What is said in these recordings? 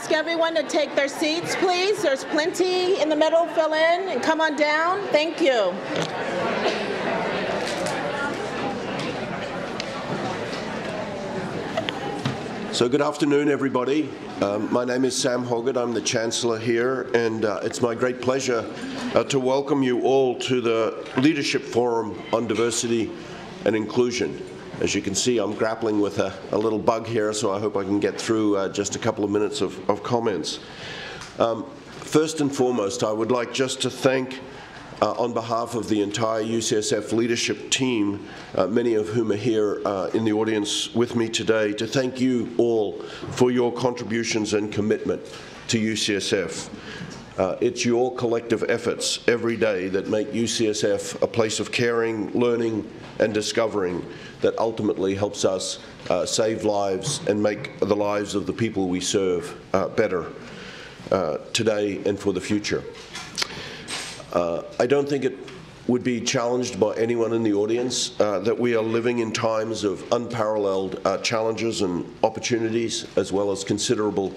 ask everyone to take their seats, please. There's plenty in the middle. Fill in and come on down. Thank you. So good afternoon, everybody. My name is Sam Hoggett. I'm the Chancellor here, and it's my great pleasure to welcome you all to the Leadership Forum on Diversity and Inclusion. As you can see, I'm grappling with a little bug here, so I hope I can get through just a couple of minutes of comments. First and foremost, I would like just to thank, on behalf of the entire UCSF leadership team, many of whom are here in the audience with me today, to thank you all for your contributions and commitment to UCSF. It's your collective efforts every day that make UCSF a place of caring, learning, and discovering that ultimately helps us save lives and make the lives of the people we serve better today and for the future. I don't think it would be challenged by anyone in the audience that we are living in times of unparalleled challenges and opportunities, as well as considerable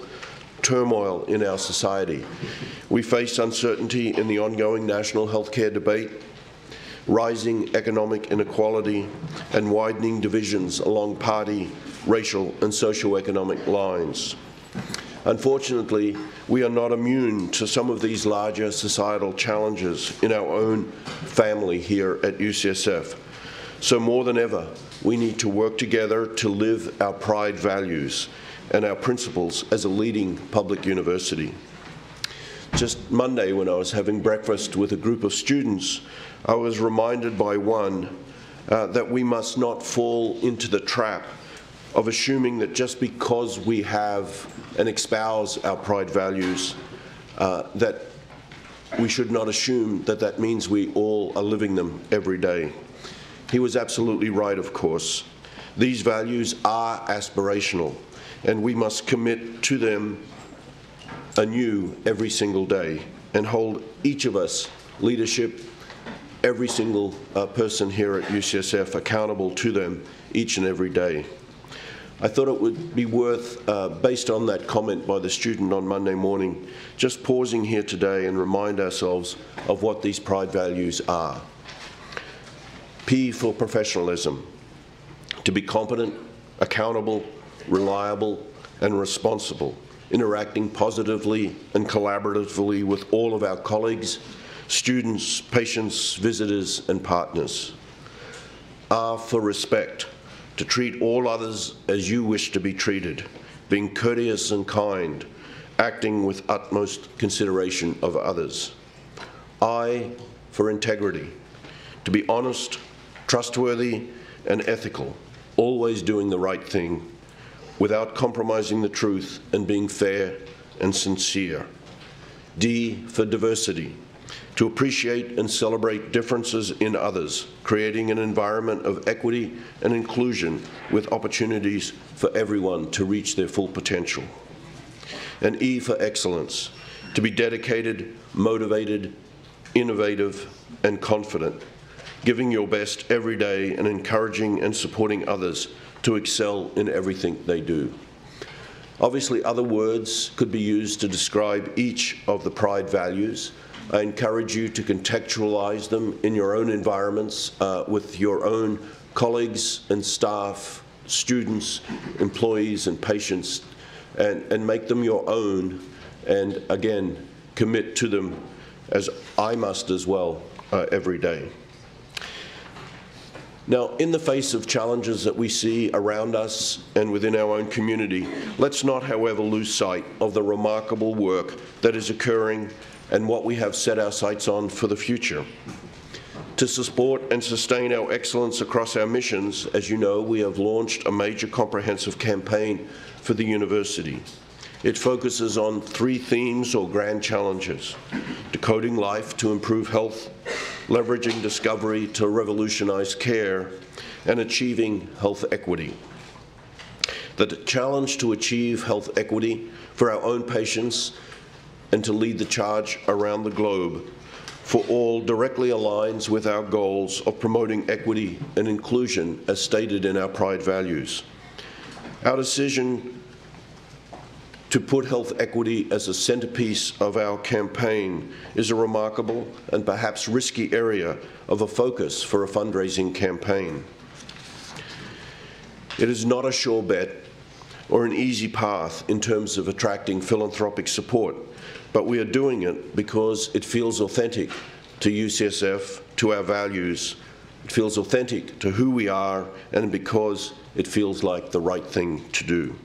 turmoil in our society. We face uncertainty in the ongoing national healthcare debate, rising economic inequality, and widening divisions along party, racial, and socioeconomic lines. Unfortunately, we are not immune to some of these larger societal challenges in our own family here at UCSF. So more than ever, we need to work together to live our pride values and our principles as a leading public university. Just Monday, when I was having breakfast with a group of students, I was reminded by one that we must not fall into the trap of assuming that just because we have and espouse our pride values, that we should not assume that that means we all are living them every day. He was absolutely right, of course. These values are aspirational, and we must commit to them anew every single day and hold each of us, leadership, every single person here at UCSF, accountable to them each and every day. I thought it would be worth, based on that comment by the student on Monday morning, just pausing here today and remind ourselves of what these pride values are. P for professionalism, to be competent, accountable, reliable, and responsible, interacting positively and collaboratively with all of our colleagues, students, patients, visitors, and partners. R for respect, to treat all others as you wish to be treated, being courteous and kind, acting with utmost consideration of others. I for integrity, to be honest, trustworthy, and ethical, always doing the right thing, without compromising the truth and being fair and sincere. D for diversity, to appreciate and celebrate differences in others, creating an environment of equity and inclusion with opportunities for everyone to reach their full potential. And E for excellence, to be dedicated, motivated, innovative, and confident, giving your best every day and encouraging and supporting others to excel in everything they do. Obviously, other words could be used to describe each of the pride values. I encourage you to contextualize them in your own environments with your own colleagues and staff, students, employees, and patients, and make them your own, and again, commit to them as I must as well every day. Now, in the face of challenges that we see around us and within our own community, let's not, however, lose sight of the remarkable work that is occurring and what we have set our sights on for the future. To support and sustain our excellence across our missions, as you know, we have launched a major comprehensive campaign for the university. It focuses on 3 themes or grand challenges: decoding life to improve health, leveraging discovery to revolutionize care, and achieving health equity. The challenge to achieve health equity for our own patients and to lead the charge around the globe for all directly aligns with our goals of promoting equity and inclusion as stated in our pride values. Our decision to put health equity as a centerpiece of our campaign is a remarkable and perhaps risky area of a focus for a fundraising campaign. It is not a sure bet or an easy path in terms of attracting philanthropic support, but we are doing it because it feels authentic to UCSF, to our values. It feels authentic to who we are, and because it feels like the right thing to do.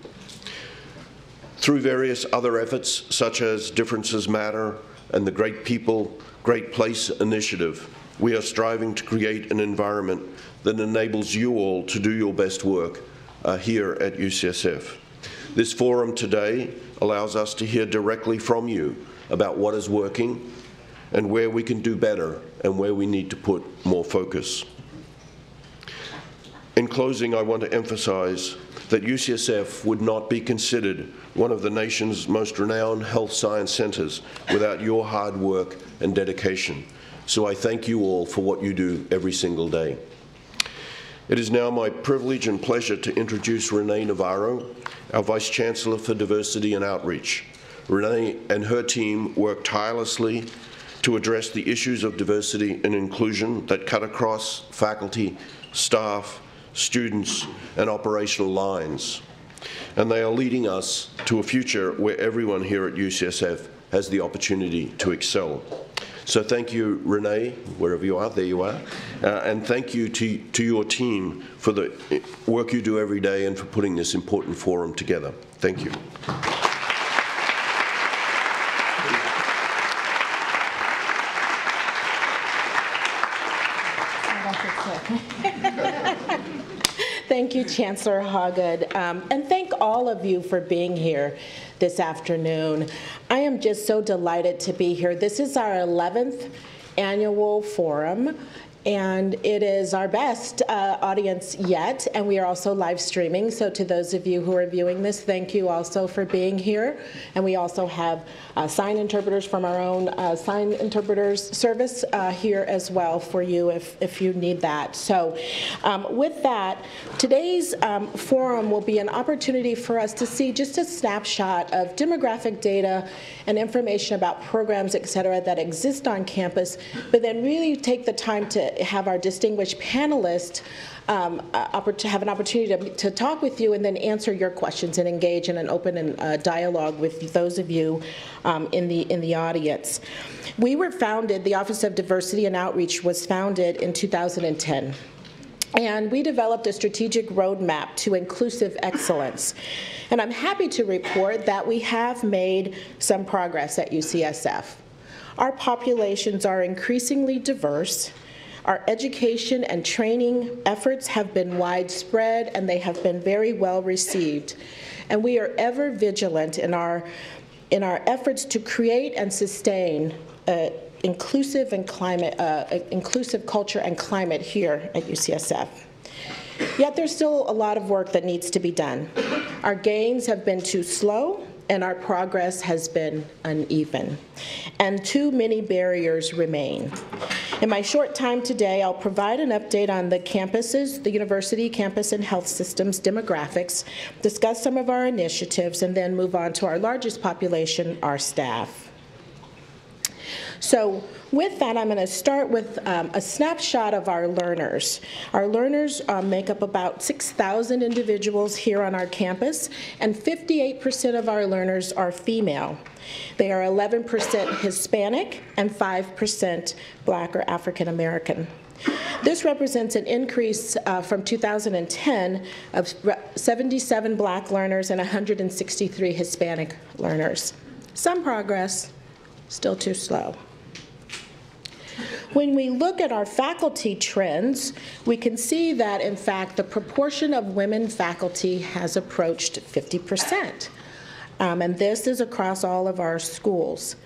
Through various other efforts, such as Differences Matter and the Great People, Great Place initiative, we are striving to create an environment that enables you all to do your best work here at UCSF. This forum today allows us to hear directly from you about what is working and where we can do better and where we need to put more focus. In closing, I want to emphasize that UCSF would not be considered one of the nation's most renowned health science centers without your hard work and dedication. So I thank you all for what you do every single day. It is now my privilege and pleasure to introduce Renee Navarro, our Vice Chancellor for Diversity and Outreach. Renee and her team work tirelessly to address the issues of diversity and inclusion that cut across faculty, staff, students, and operational lines. And they are leading us to a future where everyone here at UCSF has the opportunity to excel. So thank you, Renee, wherever you are, there you are, and thank you to your team for the work you do every day and for putting this important forum together. Thank you. Thank you, Chancellor Hoggood, and thank all of you for being here this afternoon. I am just so delighted to be here. This is our 11th annual forum, and it is our best audience yet, and we are also live streaming. So to those of you who are viewing this, thank you also for being here. And we also have sign interpreters from our own sign interpreters service here as well for you if you need that. So with that, today's forum will be an opportunity for us to see just a snapshot of demographic data and information about programs, et cetera, that exist on campus, but then really take the time to have our distinguished panelists have an opportunity to talk with you and then answer your questions and engage in an open dialogue with those of you in the audience. We were founded, the Office of Diversity and Outreach was founded in 2010. And we developed a strategic roadmap to inclusive excellence. And I'm happy to report that we have made some progress at UCSF. Our populations are increasingly diverse. Our education and training efforts have been widespread, and they have been very well received. And we are ever vigilant in our efforts to create and sustain inclusive culture and climate here at UCSF. Yet there's still a lot of work that needs to be done. Our gains have been too slow, and our progress has been uneven, and too many barriers remain. In my short time today, I'll provide an update on the campuses, the university campus and health systems demographics, discuss some of our initiatives, and then move on to our largest population, our staff. So with that, I'm going to start with a snapshot of our learners. Our learners make up about 6,000 individuals here on our campus, and 58% of our learners are female. They are 11% Hispanic and 5% Black or African American. This represents an increase from 2010 of 77 Black learners and 163 Hispanic learners. Some progress, still too slow. When we look at our faculty trends, we can see that, in fact, the proportion of women faculty has approached 50%. And this is across all of our schools.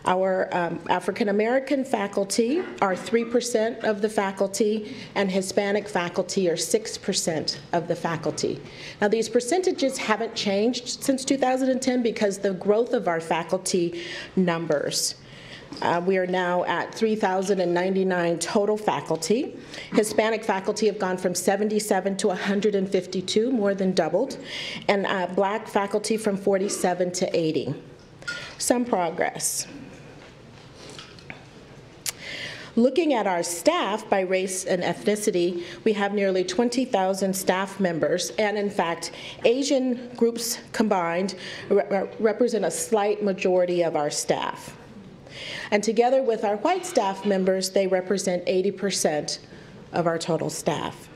Our African American faculty are 3% of the faculty, and Hispanic faculty are 6% of the faculty. Now, these percentages haven't changed since 2010 because the growth of our faculty numbers. We are now at 3,099 total faculty. Hispanic faculty have gone from 77 to 152, more than doubled, and Black faculty from 47 to 80. Some progress. Looking at our staff by race and ethnicity, we have nearly 20,000 staff members, and in fact, Asian groups combined represent a slight majority of our staff. And together with our white staff members, they represent 80% of our total staff,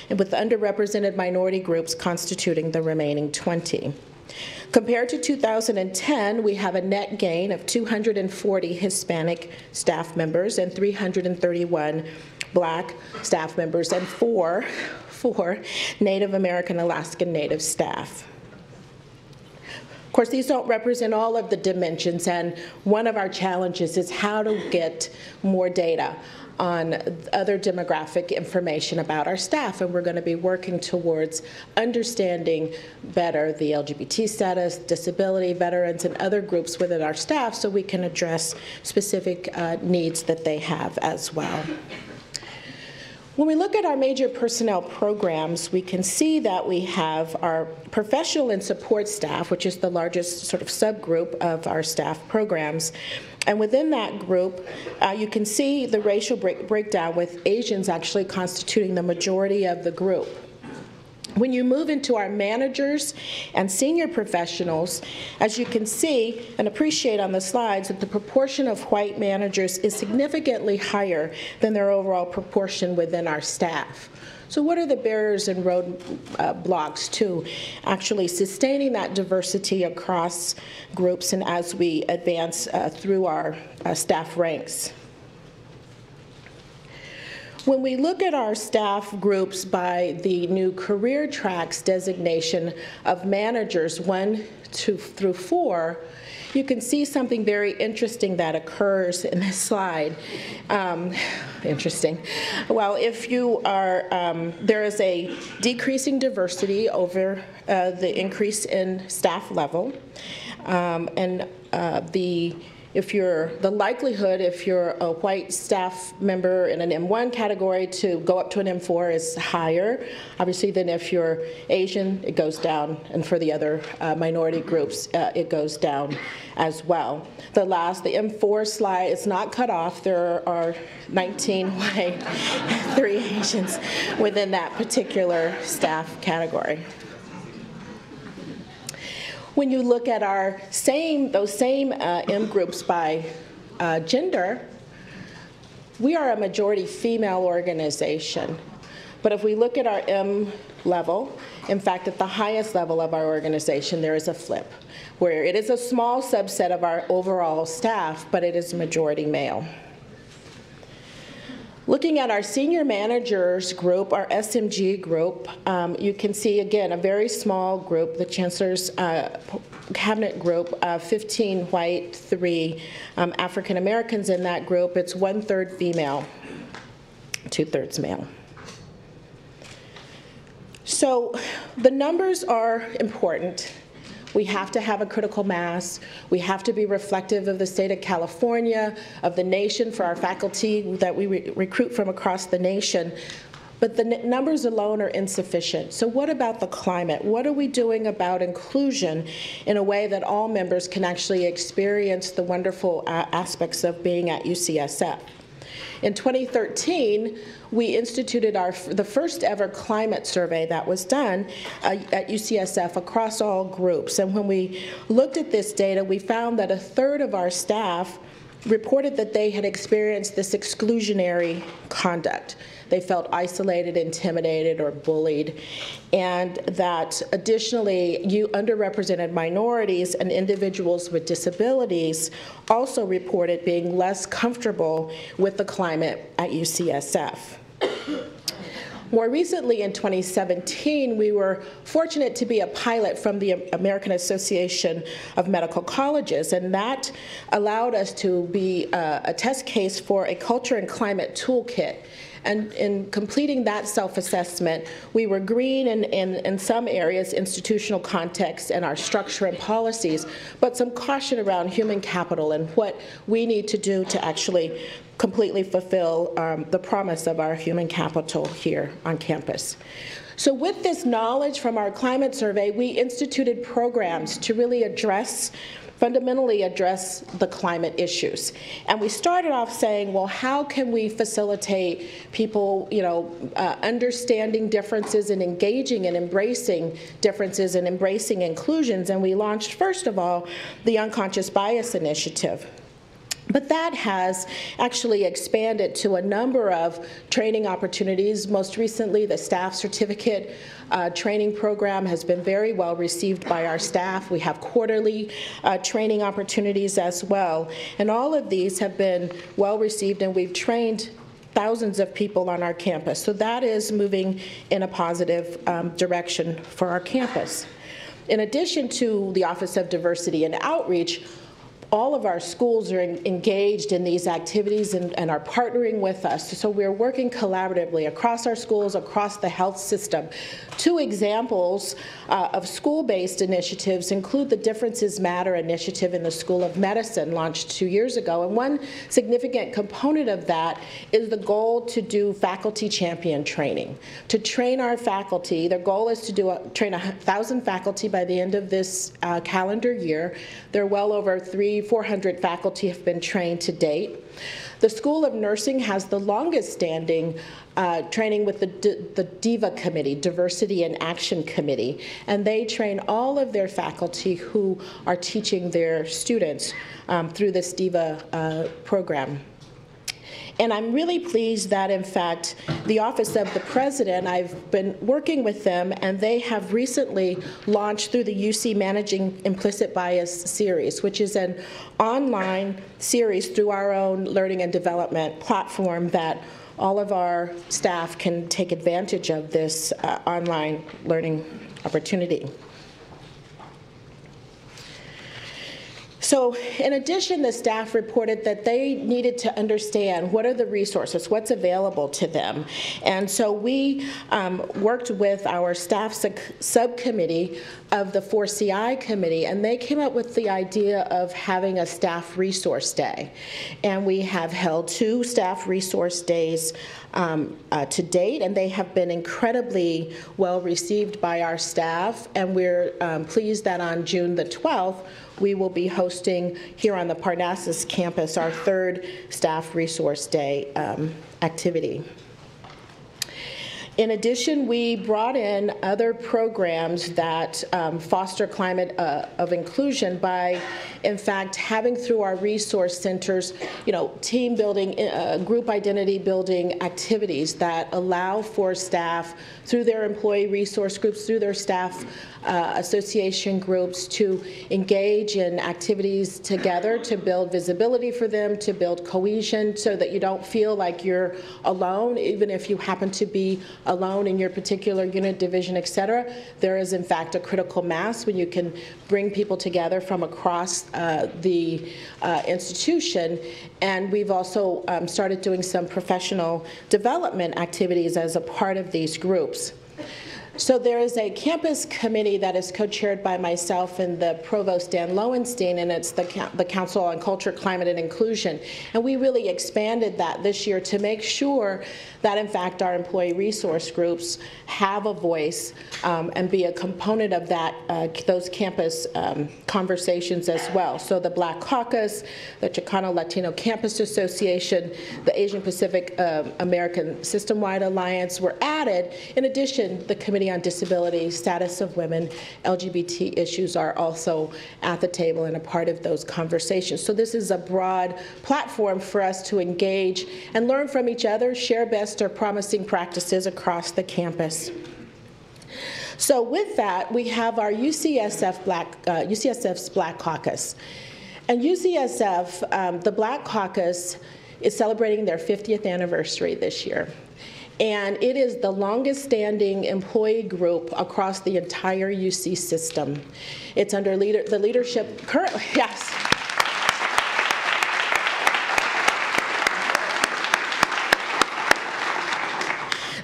and with underrepresented minority groups constituting the remaining 20. Compared to 2010, we have a net gain of 240 Hispanic staff members and 331 Black staff members and four Native American Alaskan Native staff. Of course, these don't represent all of the dimensions, and one of our challenges is how to get more data on other demographic information about our staff, and we're going to be working towards understanding better the LGBT status, disability, veterans, and other groups within our staff so we can address specific needs that they have as well. When we look at our major personnel programs, we can see that we have our professional and support staff, which is the largest sort of subgroup of our staff programs. And within that group, you can see the racial breakdown with Asians actually constituting the majority of the group. When you move into our managers and senior professionals, as you can see and appreciate on the slides, that the proportion of white managers is significantly higher than their overall proportion within our staff. So what are the barriers and roadblocks to actually sustaining that diversity across groups and as we advance through our staff ranks? When we look at our staff groups by the new career tracks designation of managers 1 through 4, you can see something very interesting that occurs in this slide. Interesting. Well, if you are, there is a decreasing diversity over the increase in staff level, the likelihood if you're a white staff member in an M1 category to go up to an M4 is higher, obviously, than if you're Asian, it goes down, and for the other minority groups, it goes down as well. The M4 slide is not cut off. There are 19 white, 3 Asians within that particular staff category. When you look at those same M groups by gender, we are a majority female organization. But if we look at our M level, in fact, at the highest level of our organization, there is a flip, where it is a small subset of our overall staff, but it is majority male. Looking at our senior managers group, our SMG group, you can see, again, a very small group, the Chancellor's cabinet group, 15 white, 3 African Americans in that group. It's 1/3 female, 2/3 male. So the numbers are important. We have to have a critical mass. We have to be reflective of the state of California, of the nation for our faculty that we recruit from across the nation. But the numbers alone are insufficient. So what about the climate? What are we doing about inclusion in a way that all members can actually experience the wonderful aspects of being at UCSF? In 2013, we instituted the first ever climate survey that was done at UCSF across all groups. And when we looked at this data, we found that 1/3 of our staff reported that they had experienced this exclusionary conduct. They felt isolated, intimidated, or bullied, and that additionally, underrepresented minorities and individuals with disabilities also reported being less comfortable with the climate at UCSF. More recently, in 2017, we were fortunate to be a pilot from the American Association of Medical Colleges, and that allowed us to be a test case for a culture and climate toolkit. And in completing that self-assessment, we were green in some areas, institutional context and our structure and policies, but some caution around human capital and what we need to do to actually completely fulfill the promise of our human capital here on campus. So with this knowledge from our climate survey, we instituted programs to really fundamentally address the climate issues. And we started off saying, well, how can we facilitate people, understanding differences and engaging and embracing differences and embracing inclusions? And we launched, first of all, the Unconscious Bias Initiative. But that has actually expanded to a number of training opportunities. Most recently, the staff certificate training program has been very well received by our staff. We have quarterly training opportunities as well. And all of these have been well received, and we've trained thousands of people on our campus. So that is moving in a positive direction for our campus. In addition to the Office of Diversity and Outreach, all of our schools are engaged in these activities and are partnering with us. So we're working collaboratively across our schools, across the health system. Two examples of school-based initiatives include the Differences Matter initiative in the School of Medicine, launched 2 years ago. And one significant component of that is the goal to do faculty champion training. To train our faculty, their goal is to train 1,000 faculty by the end of this calendar year. There are well over 400 faculty have been trained to date. The School of Nursing has the longest standing training with the DIVA Committee, Diversity and Action Committee, and they train all of their faculty who are teaching their students through this DIVA program. And I'm really pleased that, in fact, the Office of the President, I've been working with them, and they have recently launched through the UC Managing Implicit Bias series, which is an online series through our own learning and development platform that all of our staff can take advantage of this online learning opportunity. So in addition, the staff reported that they needed to understand what are the resources, what's available to them. And so we worked with our staff subcommittee of the 4CI committee, and they came up with the idea of having a staff resource day. And we have held 2 staff resource days to date, and they have been incredibly well received by our staff. And we're pleased that on June the 12th, we will be hosting here on the Parnassus campus our 3rd Staff Resource Day activity. In addition, we brought in other programs that foster climate of inclusion by, in fact, having through our resource centers, team building, group identity building activities that allow for staff through their employee resource groups, through their staff association groups to engage in activities together to build visibility for them, to build cohesion so that you don't feel like you're alone, even if you happen to be alone in your particular unit, division, et cetera. There is, in fact, a critical mass when you can bring people together from across the institution. And we've also started doing some professional development activities as a part of these groups. So there is a campus committee that is co-chaired by myself and the Provost Dan Lowenstein, and it's the Council on Culture, Climate, and Inclusion. And we really expanded that this year to make sure that, in fact, our employee resource groups have a voice and be a component of that, those campus conversations as well. So the Black Caucus, the Chicano Latino Campus Association, the Asian Pacific American System-Wide Alliance were added. In addition, the Committee on Disability, Status of Women, LGBT issues are also at the table and a part of those conversations. So this is a broad platform for us to engage and learn from each other, share best or promising practices across the campus. So with that, we have our UCSF's Black Caucus. And UCSF, the Black Caucus, is celebrating their 50th anniversary this year. And it is the longest standing employee group across the entire UC system. It's under the leadership currently, yes.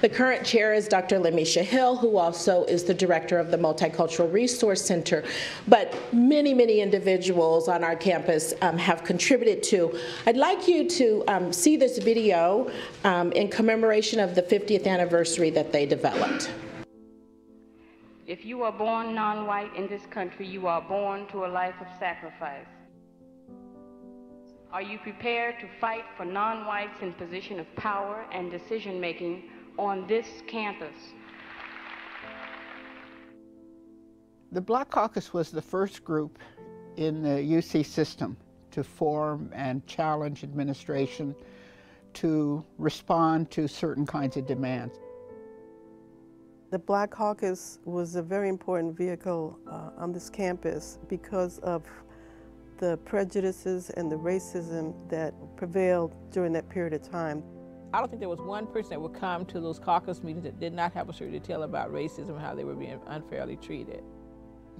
The current chair is Dr. Lemisha Hill, who also is the director of the Multicultural Resource Center. But many, many individuals on our campus have contributed to. I'd like you to see this video in commemoration of the 50th anniversary that they developed. If you are born non-white in this country, you are born to a life of sacrifice. Are you prepared to fight for non-whites in position of power and decision-making on this campus? The Black Caucus was the first group in the UC system to form and challenge administration to respond to certain kinds of demands. The Black Caucus was a very important vehicle on this campus because of the prejudices and the racism that prevailed during that period of time. I don't think there was one person that would come to those caucus meetings that did not have a story to tell about racism and how they were being unfairly treated.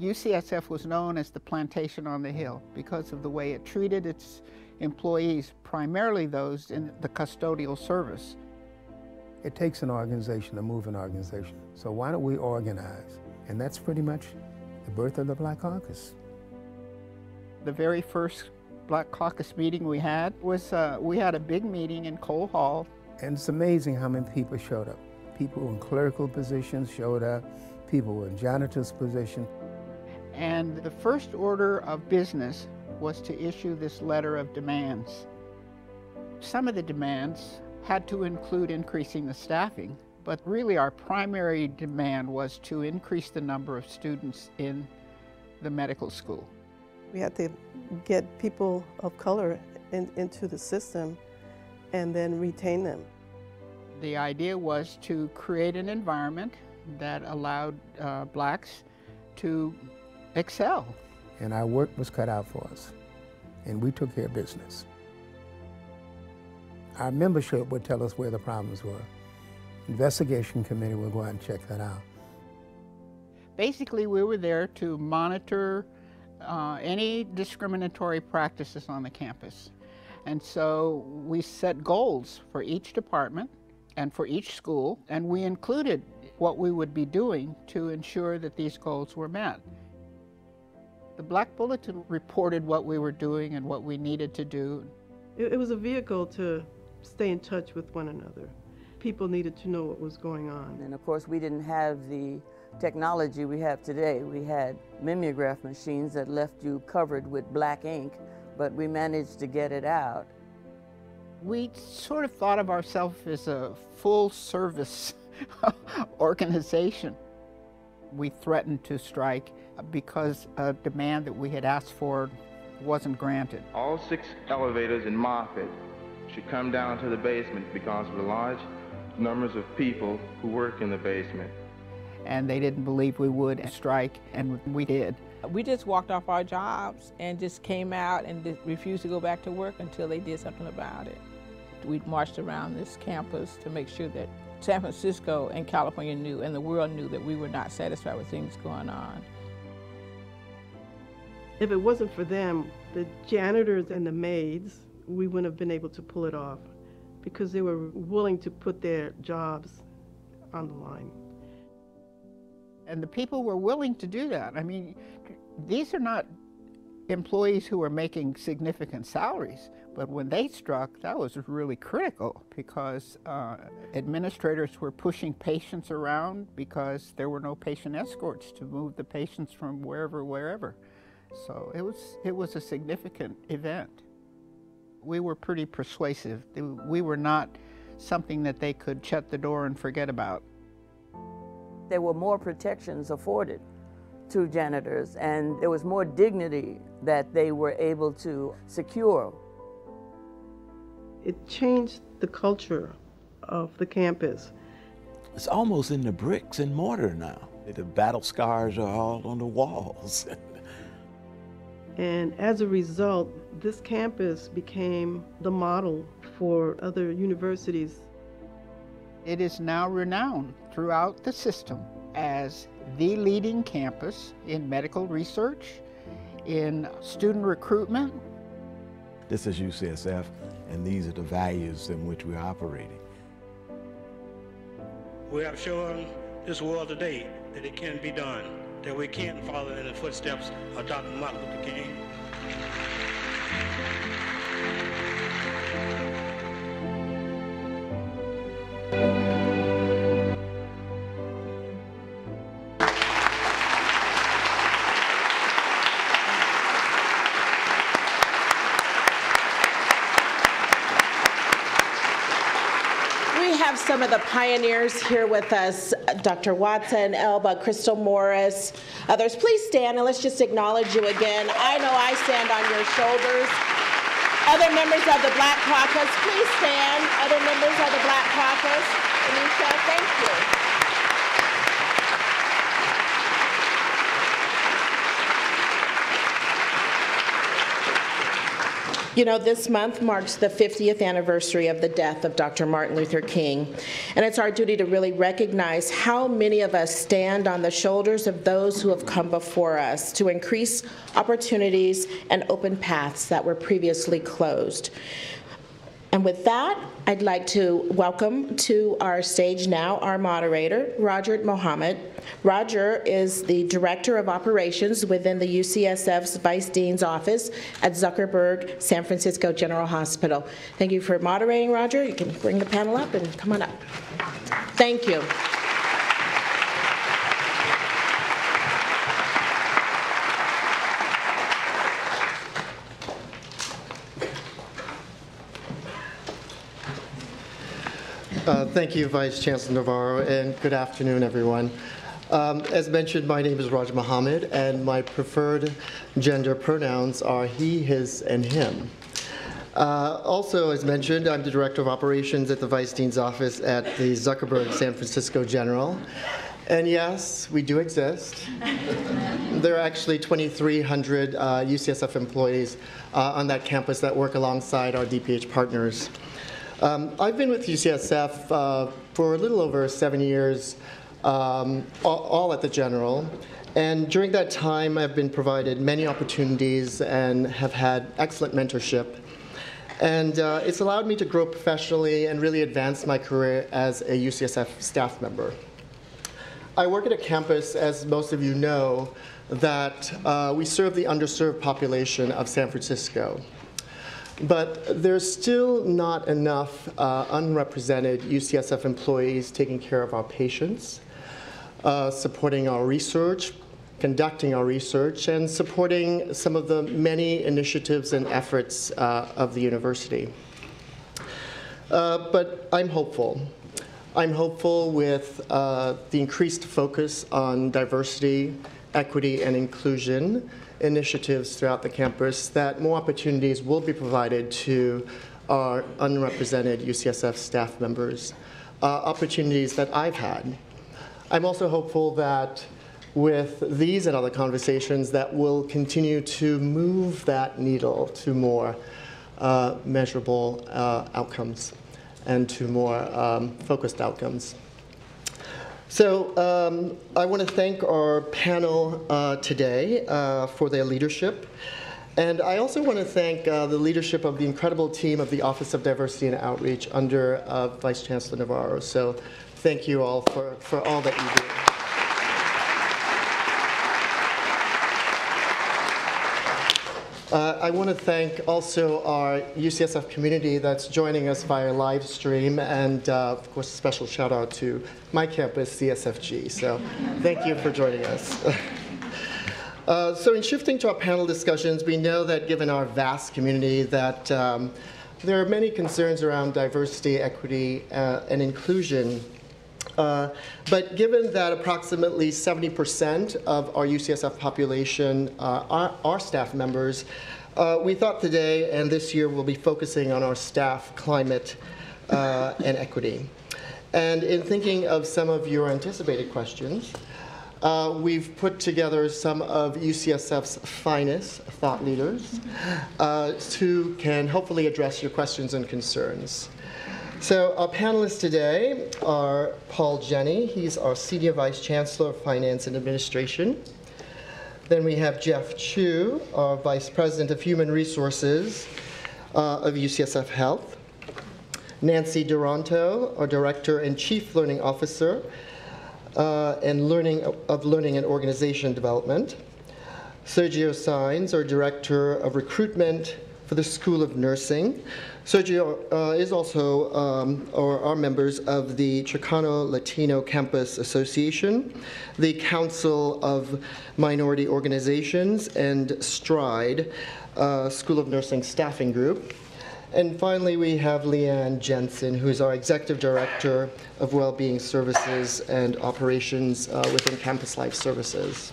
UCSF was known as the plantation on the hill because of the way it treated its employees, primarily those in the custodial service. It takes an organization to move an organization. So why don't we organize? And that's pretty much the birth of the Black Caucus. The very first Black Caucus meeting we had was, we had a big meeting in Cole Hall. And it's amazing how many people showed up. People in clerical positions showed up, people in janitor's positions. And the first order of business was to issue this letter of demands. Some of the demands had to include increasing the staffing, but really our primary demand was to increase the number of students in the medical school. We had to get people of color into the system and then retain them. The idea was to create an environment that allowed blacks to excel. And our work was cut out for us, and we took care of business. Our membership would tell us where the problems were. Investigation committee would go out and check that out. Basically, we were there to monitor any discriminatory practices on the campus. And so we set goals for each department and for each school, and we included what we would be doing to ensure that these goals were met. The Black Bulletin reported what we were doing and what we needed to do. It was a vehicle to stay in touch with one another. People needed to know what was going on. And of course, we didn't have the technology we have today. We had mimeograph machines that left you covered with black ink, but we managed to get it out. We sort of thought of ourselves as a full-service organization. We threatened to strike because a demand that we had asked for wasn't granted. All 6 elevators in Moffett should come down to the basement because of the large numbers of people who work in the basement. And they didn't believe we would strike, and we did. We just walked off our jobs and just came out and refused to go back to work until they did something about it. We marched around this campus to make sure that San Francisco and California knew, and the world knew, that we were not satisfied with things going on. If it wasn't for them, the janitors and the maids, we wouldn't have been able to pull it off because they were willing to put their jobs on the line. And the people were willing to do that. I mean, these are not employees who are making significant salaries, but when they struck, that was really critical because administrators were pushing patients around because there were no patient escorts to move the patients from wherever. So it was a significant event. We were pretty persuasive. We were not something that they could shut the door and forget about. There were more protections afforded to janitors, and there was more dignity that they were able to secure. It changed the culture of the campus. It's almost in the bricks and mortar now. The battle scars are all on the walls. And as a result, this campus became the model for other universities. It is now renowned throughout the system as the leading campus in medical research, in student recruitment. This is UCSF, and these are the values in which we're operating. We have shown this world today that it can be done, that we can follow in the footsteps of Dr. Martin Luther King. Some of the pioneers here with us, Dr. Watson, Elba, Crystal Morris, others. Please stand and let's just acknowledge you again. I know I stand on your shoulders. Other members of the Black Caucus, please stand. Other members of the Black Caucus. Anisha, thank you. You know, this month marks the 50th anniversary of the death of Dr. Martin Luther King, and it's our duty to really recognize how many of us stand on the shoulders of those who have come before us to increase opportunities and open paths that were previously closed. And with that, I'd like to welcome to our stage now our moderator, Roger Mohammed. Roger is the Director of Operations within the UCSF's Vice Dean's Office at Zuckerberg San Francisco General Hospital. Thank you for moderating, Roger. You can bring the panel up and come on up. Thank you. Thank you, Vice Chancellor Navarro, and good afternoon, everyone. As mentioned, my name is Roger Mohammed, and my preferred gender pronouns are he, his, and him. Also, as mentioned, I'm the Director of Operations at the Vice Dean's Office at the Zuckerberg San Francisco General. And yes, we do exist. There are actually 2,300 UCSF employees on that campus that work alongside our DPH partners. I've been with UCSF for a little over 7 years, all at the General. And during that time, I've been provided many opportunities and have had excellent mentorship. And it's allowed me to grow professionally and really advance my career as a UCSF staff member. I work at a campus, as most of you know, that we serve the underserved population of San Francisco. But there's still not enough unrepresented UCSF employees taking care of our patients, supporting our research, conducting our research, and supporting some of the many initiatives and efforts of the university. But I'm hopeful. I'm hopeful with the increased focus on diversity, equity, and inclusion initiatives throughout the campus that more opportunities will be provided to our unrepresented UCSF staff members, opportunities that I've had. I'm also hopeful that with these and other conversations that will continue to move that needle to more measurable outcomes and to more focused outcomes. So I want to thank our panel today for their leadership. And I also want to thank the leadership of the incredible team of the Office of Diversity and Outreach under Vice Chancellor Navarro. So thank you all for all that you do. I want to thank also our UCSF community that's joining us via live stream, and of course a special shout out to my campus, CSFG. So thank you for joining us. So in shifting to our panel discussions, we know that given our vast community that there are many concerns around diversity, equity, and inclusion. But given that approximately 70% of our UCSF population are staff members, we thought today and this year we'll be focusing on our staff climate and equity. And in thinking of some of your anticipated questions, we've put together some of UCSF's finest thought leaders who can hopefully address your questions and concerns. So our panelists today are Paul Jenny. He's our Senior Vice Chancellor of Finance and Administration. Then we have Jeff Chu, our Vice President of Human Resources of UCSF Health. Nancy Duranto, our Director and Chief Learning Officer, and Learning and Organization Development. Sergio Sanchez, our Director of Recruitment for the School of Nursing. Sergio is also are members of the Chicano Latino Campus Association, the Council of Minority Organizations, and STRIDE, School of Nursing Staffing Group. And finally, we have Leanne Jensen, who is our Executive Director of Wellbeing Services and Operations within Campus Life Services.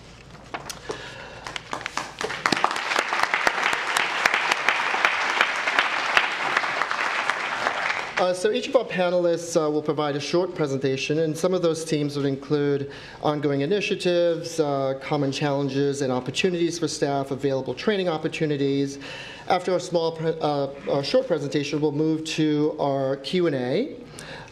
So each of our panelists will provide a short presentation, and some of those themes would include ongoing initiatives, common challenges and opportunities for staff, available training opportunities. After our short presentation, we'll move to our Q&A.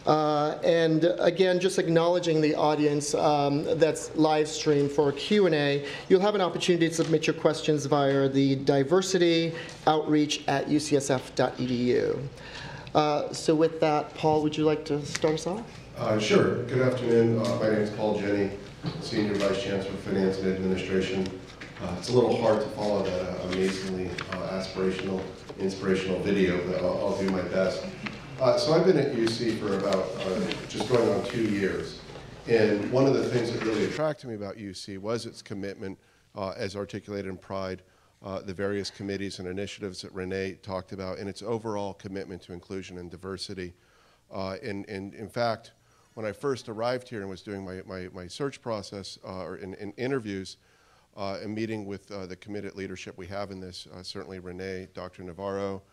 And again, just acknowledging the audience that's live streamed for Q&A, you'll have an opportunity to submit your questions via the diversityoutreach@ucsf.edu. So with that, Paul, would you like to start us off? Sure. Good afternoon. My name is Paul Jenny, Senior Vice Chancellor of Finance and Administration. It's a little hard to follow that amazingly aspirational, inspirational video, but I'll do my best. So I've been at UC for about just going on 2 years. And one of the things that really attracted me about UC was its commitment, as articulated in Pride, the various committees and initiatives that Renee talked about, and its overall commitment to inclusion and diversity. And in fact, when I first arrived here and was doing my search process or in interviews and meeting with the committed leadership we have in this, certainly Renee, Dr. Navarro,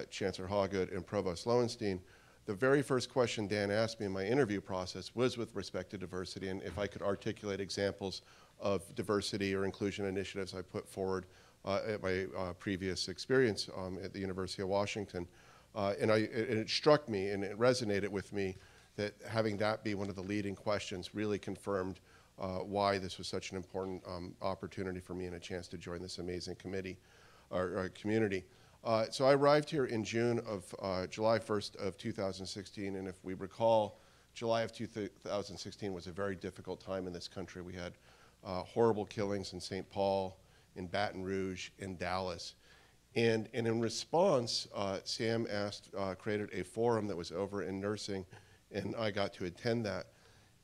Chancellor Hoggood, and Provost Lowenstein, the very first question Dan asked me in my interview process was with respect to diversity, and if I could articulate examples of diversity or inclusion initiatives I put forward at my previous experience at the University of Washington. And it struck me and it resonated with me that having that be one of the leading questions really confirmed why this was such an important opportunity for me and a chance to join this amazing committee or community. So I arrived here in July 1st of 2016, and if we recall, July of 2016 was a very difficult time in this country. We had horrible killings in St. Paul, in Baton Rouge, in Dallas. And in response, Sam created a forum that was over in nursing, and I got to attend that.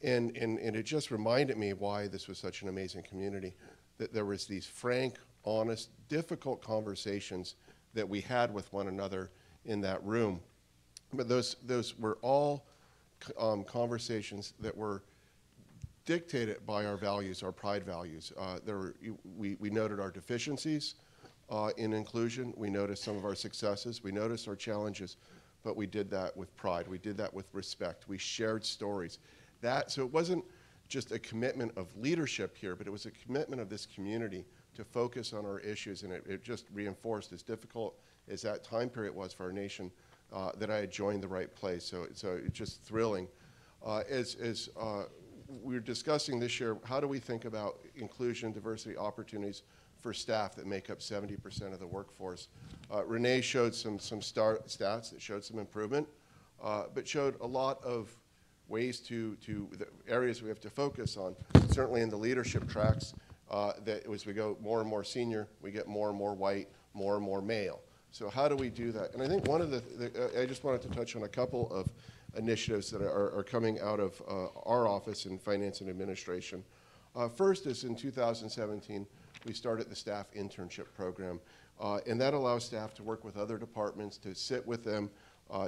And it just reminded me why this was such an amazing community, that there was these frank, honest, difficult conversations that we had with one another in that room. But those were all conversations that were dictated by our values, our Pride values. We noted our deficiencies in inclusion. We noticed some of our successes. We noticed our challenges, but we did that with pride. We did that with respect. We shared stories. So it wasn't just a commitment of leadership here, but it was a commitment of this community to focus on our issues, and it just reinforced, as difficult as that time period was for our nation, that I had joined the right place. So it's just thrilling. As we were discussing this year, how do we think about inclusion, diversity, opportunities for staff that make up 70% of the workforce? Renee showed some stats that showed some improvement, but showed a lot of ways to the areas we have to focus on. Certainly in the leadership tracks, that as we go more and more senior, we get more and more white, more and more male. So how do we do that? And I think one of I just wanted to touch on a couple of initiatives that are coming out of our office in finance and administration. First is in 2017, we started the staff internship program, and that allows staff to work with other departments, to sit with them,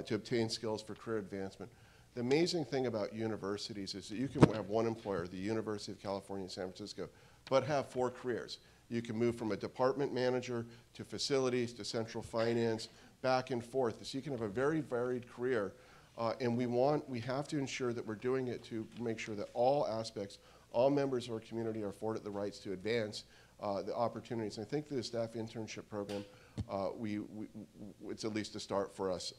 to obtain skills for career advancement. The amazing thing about universities is that you can have one employer, the University of California, San Francisco, but have 4 careers. You can move from a department manager to facilities to central finance, back and forth. So you can have a very varied career. And we have to ensure that we're doing it to make sure that all aspects, all members of our community are afforded the rights to advance the opportunities. And I think the staff internship program, it's at least a start for us.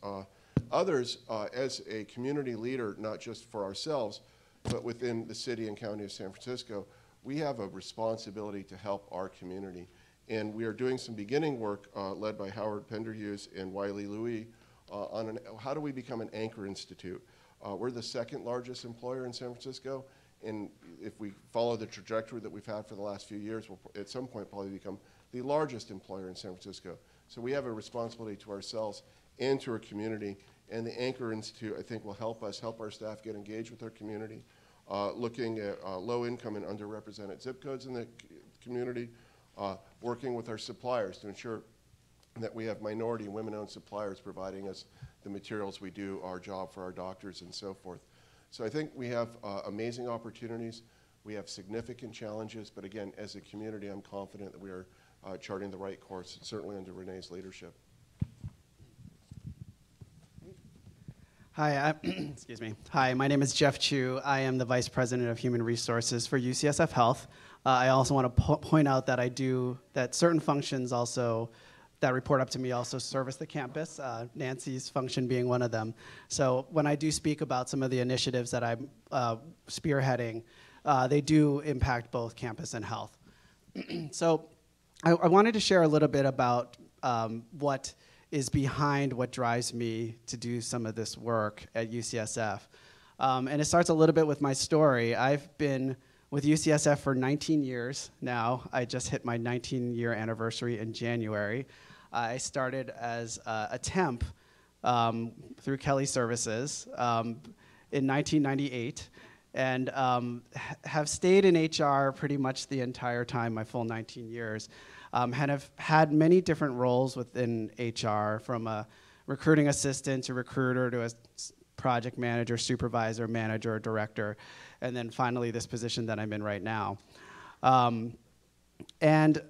Others, as a community leader, not just for ourselves, but within the city and county of San Francisco, we have a responsibility to help our community. And we are doing some beginning work led by Howard Penderhughes and Wiley Louis how do we become an anchor institute? We're the second largest employer in San Francisco, and if we follow the trajectory that we've had for the last few years, we'll at some point probably become the largest employer in San Francisco. So we have a responsibility to ourselves and to our community, and the Anchor Institute, I think, will help us, help our staff get engaged with our community, looking at low-income and underrepresented zip codes in the community, working with our suppliers to ensure that we have minority and women-owned suppliers providing us the materials we do our job for our doctors and so forth. So I think we have amazing opportunities. We have significant challenges, but again, as a community, I'm confident that we are charting the right course, certainly under Renee's leadership. Hi, excuse me. Hi, my name is Jeff Chu. I am the Vice President of Human Resources for UCSF Health. I also want to point out that that certain functions also that report up to me also service the campus, Nancy's function being one of them. So when I do speak about some of the initiatives that I'm spearheading, they do impact both campus and health. So I wanted to share a little bit about what is behind what drives me to do some of this work at UCSF. And it starts a little bit with my story. I've been with UCSF for 19 years now. I just hit my 19-year anniversary in January. I started as a temp through Kelly Services in 1998 and have stayed in HR pretty much the entire time, my full 19 years. And have had many different roles within HR, from a recruiting assistant to recruiter to a project manager, supervisor, manager, director, and then finally this position that I'm in right now. And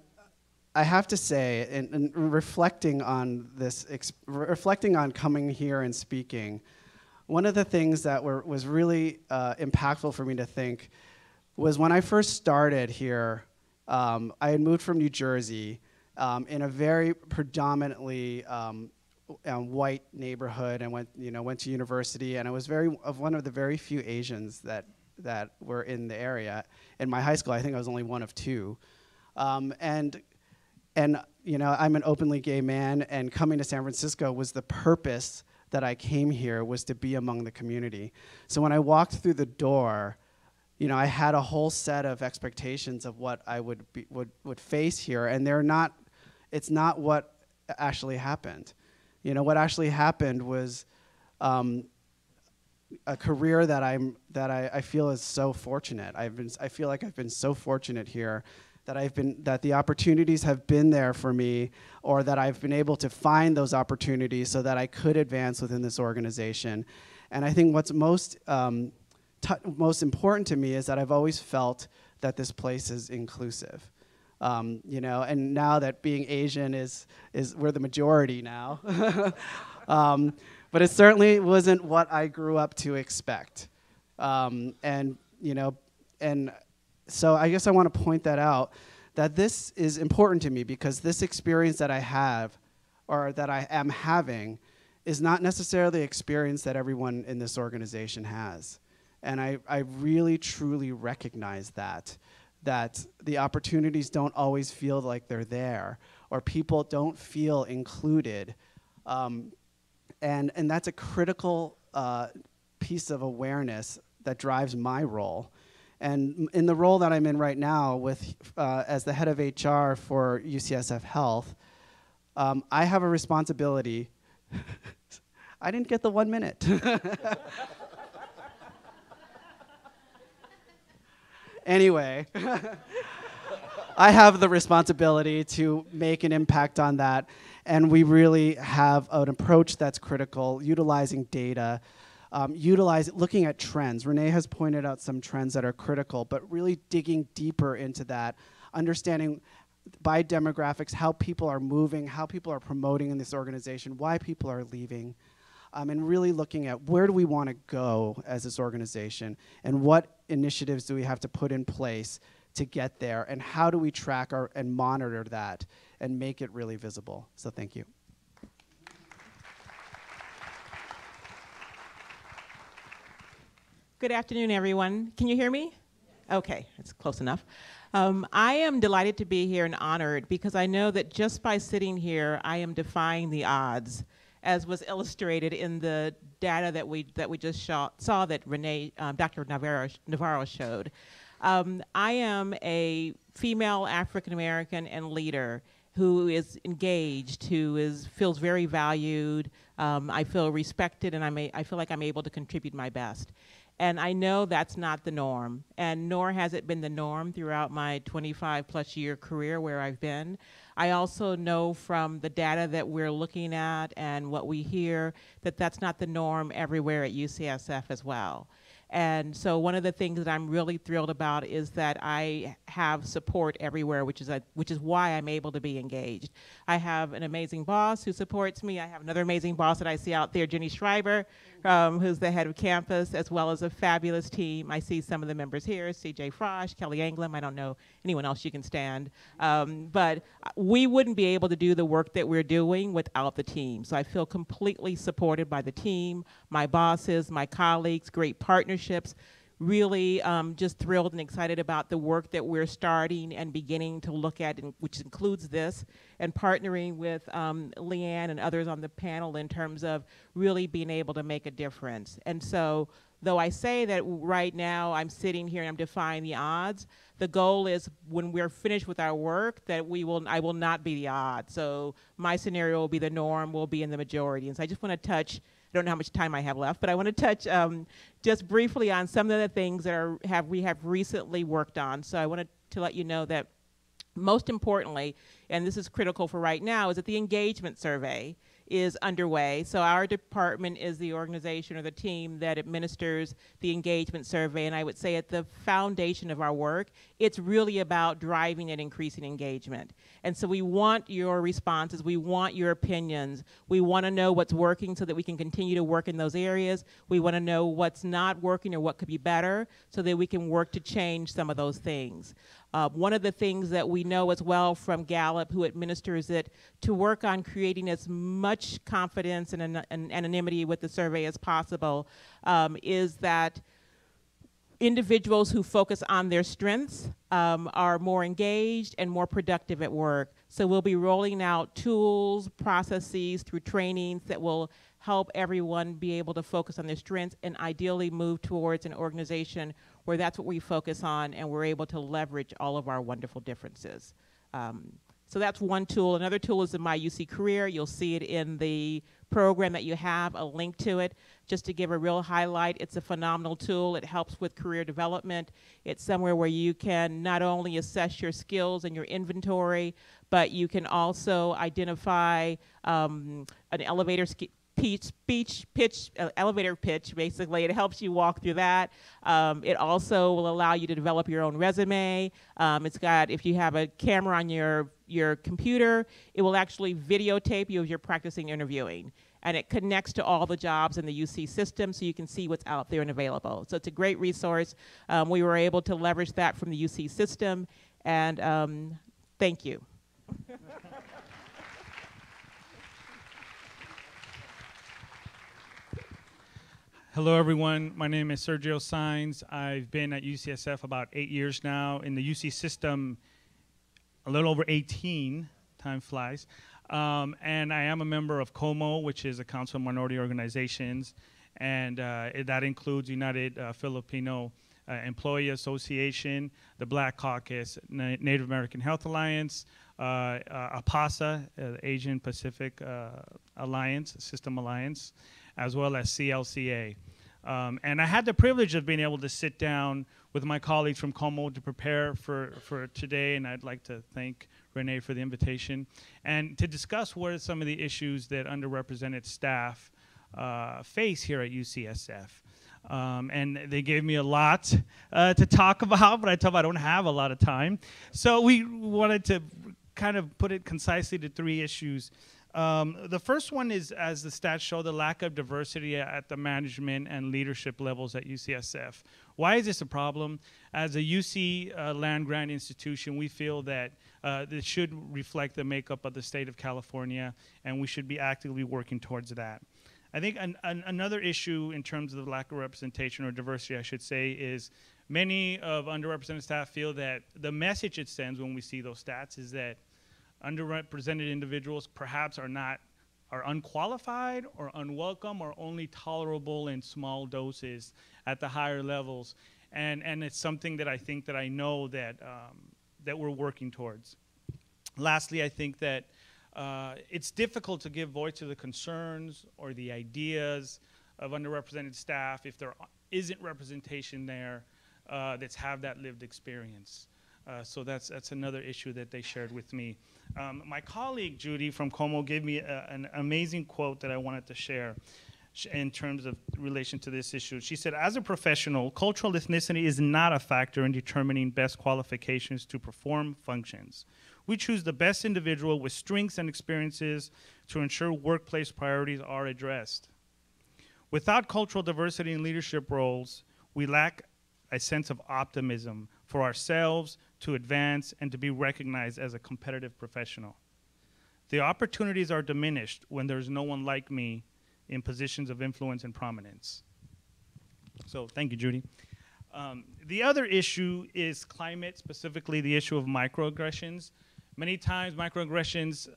I have to say, in reflecting on this, reflecting on coming here and speaking, one of the things that was really impactful for me to think was when I first started here. I had moved from New Jersey in a very predominantly white neighborhood, and went to university, and I was one of the very few Asians that were in the area. In my high school, I think I was only one of two, and I'm an openly gay man, and coming to San Francisco was the purpose that I came here, was to be among the community. So when I walked through the door, I had a whole set of expectations of what I would face here, and it's not what actually happened. What actually happened was a career that I feel is so fortunate. I feel like I've been so fortunate here that the opportunities have been there for me, or that I've been able to find those opportunities so that I could advance within this organization. And I think what's most important to me is that I've always felt that this place is inclusive, and now that being Asian is we're the majority now, but it certainly wasn't what I grew up to expect, and so I guess I want to point that out, that this is important to me, because this experience that I have, or that I am having, is not necessarily the experience that everyone in this organization has. And I really, truly recognize that the opportunities don't always feel like they're there, or people don't feel included. And that's a critical piece of awareness that drives my role. And in the role that I'm in right now, as the head of HR for UCSF Health, I have a responsibility. I didn't get the 1 minute. Anyway, I have the responsibility to make an impact on that, and we really have an approach that's critical, utilizing data, looking at trends. Renee has pointed out some trends that are critical, but really digging deeper into that, understanding by demographics how people are moving, how people are promoting in this organization, why people are leaving. And really looking at where do we want to go as this organization, and what initiatives do we have to put in place to get there, and how do we track and monitor that and make it really visible. So thank you. Good afternoon, everyone. Can you hear me? Okay, it's close enough. I am delighted to be here and honored, because I know that just by sitting here, I am defying the odds. as was illustrated in the data that we just saw that Dr. Navarro showed. I am a female African American and leader who is engaged, who feels very valued. I feel respected, and I feel like I'm able to contribute my best. And I know that's not the norm, and nor has it been the norm throughout my 25+ year career where I've been. I also know from the data that we're looking at and what we hear that that's not the norm everywhere at UCSF as well. And so one of the things that I'm really thrilled about is that I have support everywhere, which is why I'm able to be engaged. I have an amazing boss who supports me. I have another amazing boss that I see out there, Jenny Schreiber, who's the head of campus, as well as a fabulous team. I see some of the members here, CJ Frosch, Kelly Anglem. I don't know anyone else you can stand. But we wouldn't be able to do the work that we're doing without the team. So I feel completely supported by the team, my bosses, my colleagues, great partnerships. Really just thrilled and excited about the work that we're starting and beginning to look at, which includes this, and partnering with Leanne and others on the panel in terms of really being able to make a difference. And so, though I say that right now I'm sitting here and I'm defying the odds, the goal is when we're finished with our work that I will not be the odds. So my scenario will be the norm, will be in the majority. And so I just want to touch, I don't know how much time I have left, but I want to touch just briefly on some of the things that we have recently worked on. So I wanted to let you know that most importantly, and this is critical for right now, is that the engagement survey is underway. So our department is the organization or the team that administers the engagement survey, and I would say at the foundation of our work, it's really about driving and increasing engagement. And so we want your responses, we want your opinions, we want to know what's working so that we can continue to work in those areas. We want to know what's not working or what could be better so that we can work to change some of those things. One of the things that we know as well from Gallup, who administers it, to work on creating as much confidence and anonymity with the survey as possible, is that individuals who focus on their strengths are more engaged and more productive at work. So we'll be rolling out tools, processes through trainings that will help everyone be able to focus on their strengths and ideally move towards an organization where that's what we focus on and we're able to leverage all of our wonderful differences. So that's one tool. Another tool is the My UC Career. You'll see it in the program that you have, a link to it. Just to give a real highlight, it's a phenomenal tool. It helps with career development. It's somewhere where you can not only assess your skills and your inventory, but you can also identify an elevator elevator pitch, basically. It helps you walk through that. It also will allow you to develop your own resume. It's got, if you have a camera on your computer, it will actually videotape you as you're practicing interviewing. And it connects to all the jobs in the UC system so you can see what's out there and available. So it's a great resource. We were able to leverage that from the UC system, and thank you. Hello, everyone. My name is Sergio Sanchez. I've been at UCSF about 8 years now. In the UC system, a little over 18. Time flies. And I am a member of COMO, which is a Council of Minority Organizations. And that includes United Filipino Employee Association, the Black Caucus, Native American Health Alliance, APASA, Asian Pacific Alliance, System Alliance, as well as CLCA. And I had the privilege of being able to sit down with my colleagues from COMO to prepare for today, and I'd like to thank Renee for the invitation, and to discuss what are some of the issues that underrepresented staff face here at UCSF. And they gave me a lot to talk about, but I told them I don't have a lot of time. So we wanted to kind of put it concisely to 3 issues. The first one is, as the stats show, the lack of diversity at the management and leadership levels at UCSF. Why is this a problem? As a UC land-grant institution, we feel that this should reflect the makeup of the state of California, and we should be actively working towards that. I think another issue in terms of the lack of representation, or diversity, I should say, is many of underrepresented staff feel that the message it sends when we see those stats is that underrepresented individuals perhaps are not are unqualified or unwelcome or only tolerable in small doses at the higher levels. And it's something that I think that I know that, that we're working towards. Lastly, I think that it's difficult to give voice to the concerns or the ideas of underrepresented staff if there isn't representation there that's have that lived experience. So that's another issue that they shared with me. My colleague, Judy from Como, gave me an amazing quote that I wanted to share in terms of relation to this issue. She said, as a professional, cultural ethnicity is not a factor in determining best qualifications to perform functions. We choose the best individual with strengths and experiences to ensure workplace priorities are addressed. Without cultural diversity in leadership roles, we lack a sense of optimism for ourselves to advance and to be recognized as a competitive professional. The opportunities are diminished when there's no one like me in positions of influence and prominence. So thank you, Judy. The other issue is climate, specifically the issue of microaggressions. Many times microaggressions,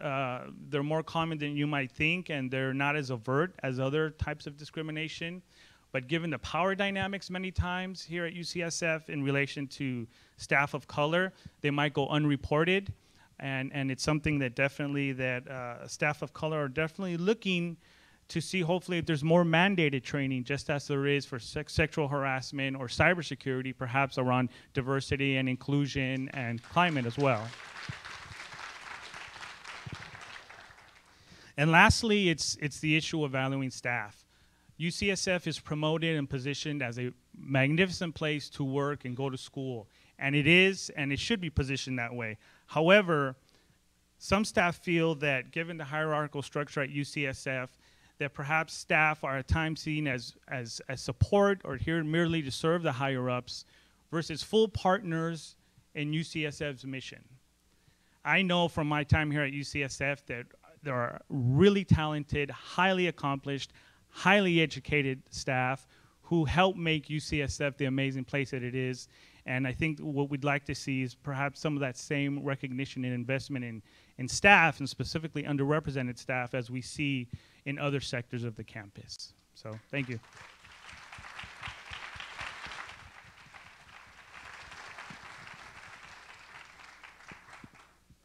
they're more common than you might think, and they're not as overt as other types of discrimination. But given the power dynamics many times here at UCSF in relation to staff of color, they might go unreported. And it's something that definitely staff of color are definitely looking to see, hopefully, if there's more mandated training, just as there is for sexual harassment or cybersecurity, perhaps around diversity and inclusion and climate as well. And lastly, it's the issue of valuing staff. UCSF is promoted and positioned as a magnificent place to work and go to school. And it is, and it should be positioned that way. However, some staff feel that given the hierarchical structure at UCSF, that perhaps staff are at times seen as support or here merely to serve the higher ups versus full partners in UCSF's mission. I know from my time here at UCSF that there are really talented, highly accomplished, highly educated staff who help make UCSF the amazing place that it is. And I think what we'd like to see is perhaps some of that same recognition and investment in staff, and specifically underrepresented staff, as we see in other sectors of the campus. So thank you.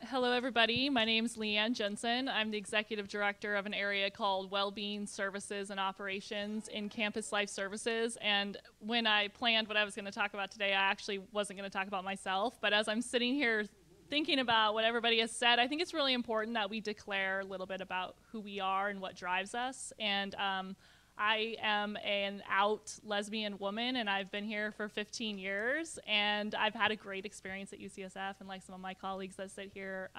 Hello, everybody. My name is Leanne Jensen. I'm the executive director of an area called Wellbeing Services and Operations in Campus Life Services. And when I planned what I was going to talk about today, I actually wasn't going to talk about myself. But as I'm sitting here thinking about what everybody has said, I think it's really important that we declare a little bit about who we are and what drives us. And I am an out lesbian woman, and I've been here for 15 years, and I've had a great experience at UCSF, and like some of my colleagues that sit here,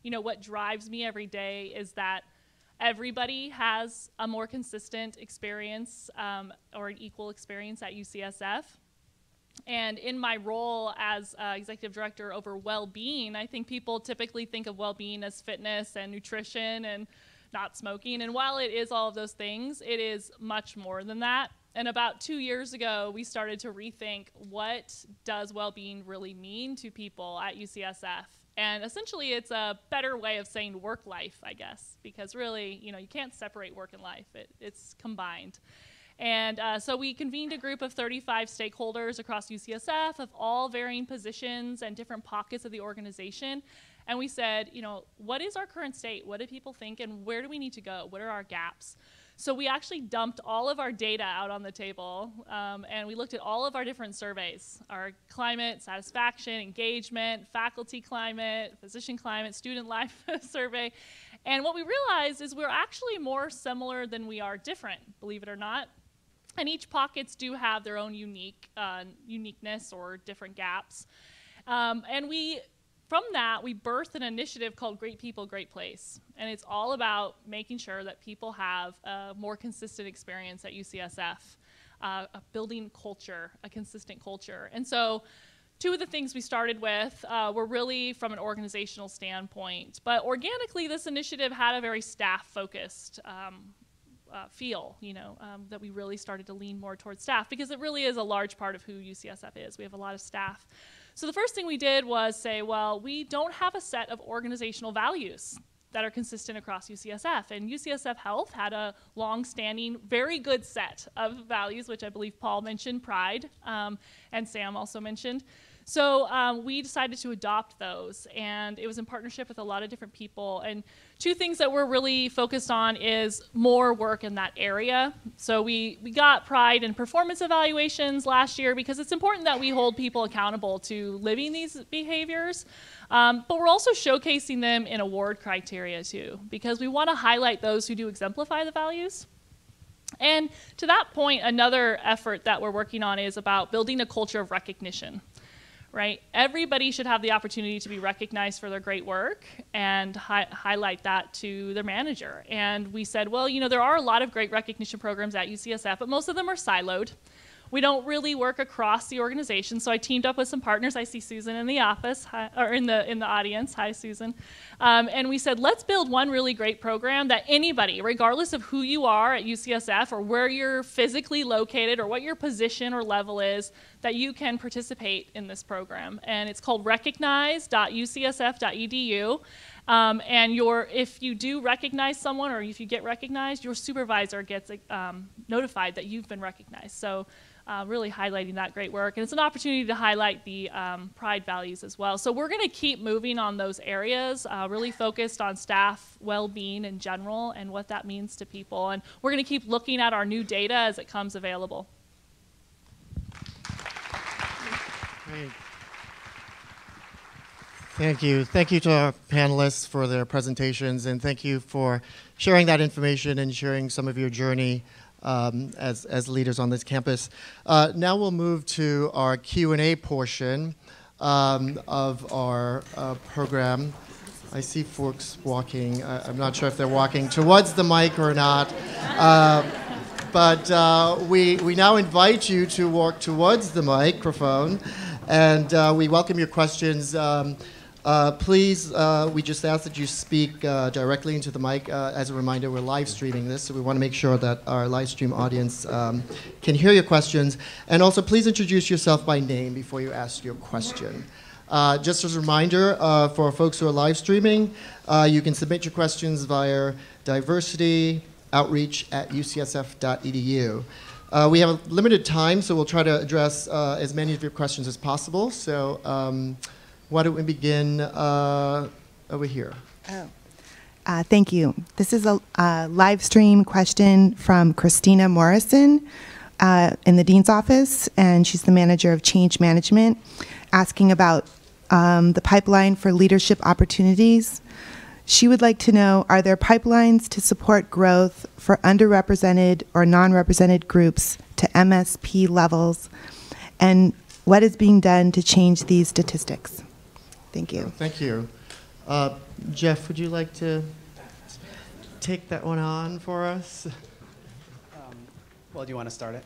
you know, what drives me every day is that everybody has a more consistent experience or an equal experience at UCSF. And in my role as executive director over well-being, I think people typically think of well-being as fitness and nutrition and not smoking. And while it is all of those things, it is much more than that. And about 2 years ago, we started to rethink what does well-being really mean to people at UCSF. And essentially, it's a better way of saying work life, I guess, because really, you know, you can't separate work and life. It's combined. And so we convened a group of 35 stakeholders across UCSF of all varying positions and different pockets of the organization. And we said, you know, what is our current state? What do people think? And where do we need to go? What are our gaps? So we actually dumped all of our data out on the table, and we looked at all of our different surveys, our climate, satisfaction, engagement, faculty climate, physician climate, student life survey. And what we realized is we're actually more similar than we are different, believe it or not. And each pockets do have their own uniqueness or different gaps. From that, we birthed an initiative called Great People, Great Place. And it's all about making sure that people have a more consistent experience at UCSF, building culture, a consistent culture. And so 2 of the things we started with were really from an organizational standpoint. But organically, this initiative had a very staff-focused feel, you know, that we really started to lean more towards staff, because it really is a large part of who UCSF is. We have a lot of staff. So the first thing we did was say, well, we don't have a set of organizational values. that are consistent across UCSF. And UCSF Health had a long-standing, very good set of values, which I believe Paul mentioned, pride, and Sam also mentioned. So we decided to adopt those, and it was in partnership with a lot of different people. And two things that we're really focused on is more work in that area. So we got pride and performance evaluations last year because it's important that we hold people accountable to living these behaviors. But we're also showcasing them in award criteria too, because we want to highlight those who do exemplify the values. And to that point, another effort that we're working on is about building a culture of recognition. Right? Everybody should have the opportunity to be recognized for their great work and highlight that to their manager. And we said, well, you know, there are a lot of great recognition programs at UCSF, but most of them are siloed. We don't really work across the organization, so I teamed up with some partners. I see Susan in the office, or in the audience. Hi, Susan. And we said, let's build one really great program that anybody, regardless of who you are at UCSF or where you're physically located or what your position or level is, that you can participate in this program. And it's called recognize.ucsf.edu. And if you do recognize someone or if you get recognized, your supervisor gets notified that you've been recognized. So really highlighting that great work. And it's an opportunity to highlight the pride values as well. So we're going to keep moving on those areas, really focused on staff well-being in general and what that means to people. And we're going to keep looking at our new data as it comes available. Great. Thank you. Thank you to our panelists for their presentations, and thank you for sharing that information and sharing some of your journey as leaders on this campus. Now we'll move to our Q&A portion of our program. I see folks walking. I'm not sure if they're walking towards the mic or not. But we now invite you to walk towards the microphone, and we welcome your questions. Please, we just ask that you speak directly into the mic. As a reminder, we're live streaming this, so we want to make sure that our live stream audience can hear your questions. And also, please introduce yourself by name before you ask your question. Just as a reminder, for folks who are live streaming, you can submit your questions via diversityoutreach@ucsf.edu. We have a limited time, so we'll try to address as many of your questions as possible. So why don't we begin over here? Thank you. This is a live stream question from Christina Morrison in the Dean's office, and she's the manager of change management, asking about the pipeline for leadership opportunities. She would like to know, are there pipelines to support growth for underrepresented or non-represented groups to MSP levels, and what is being done to change these statistics? Thank you. Thank you. Jeff, would you like to take that one on for us? Well, do you want to start it?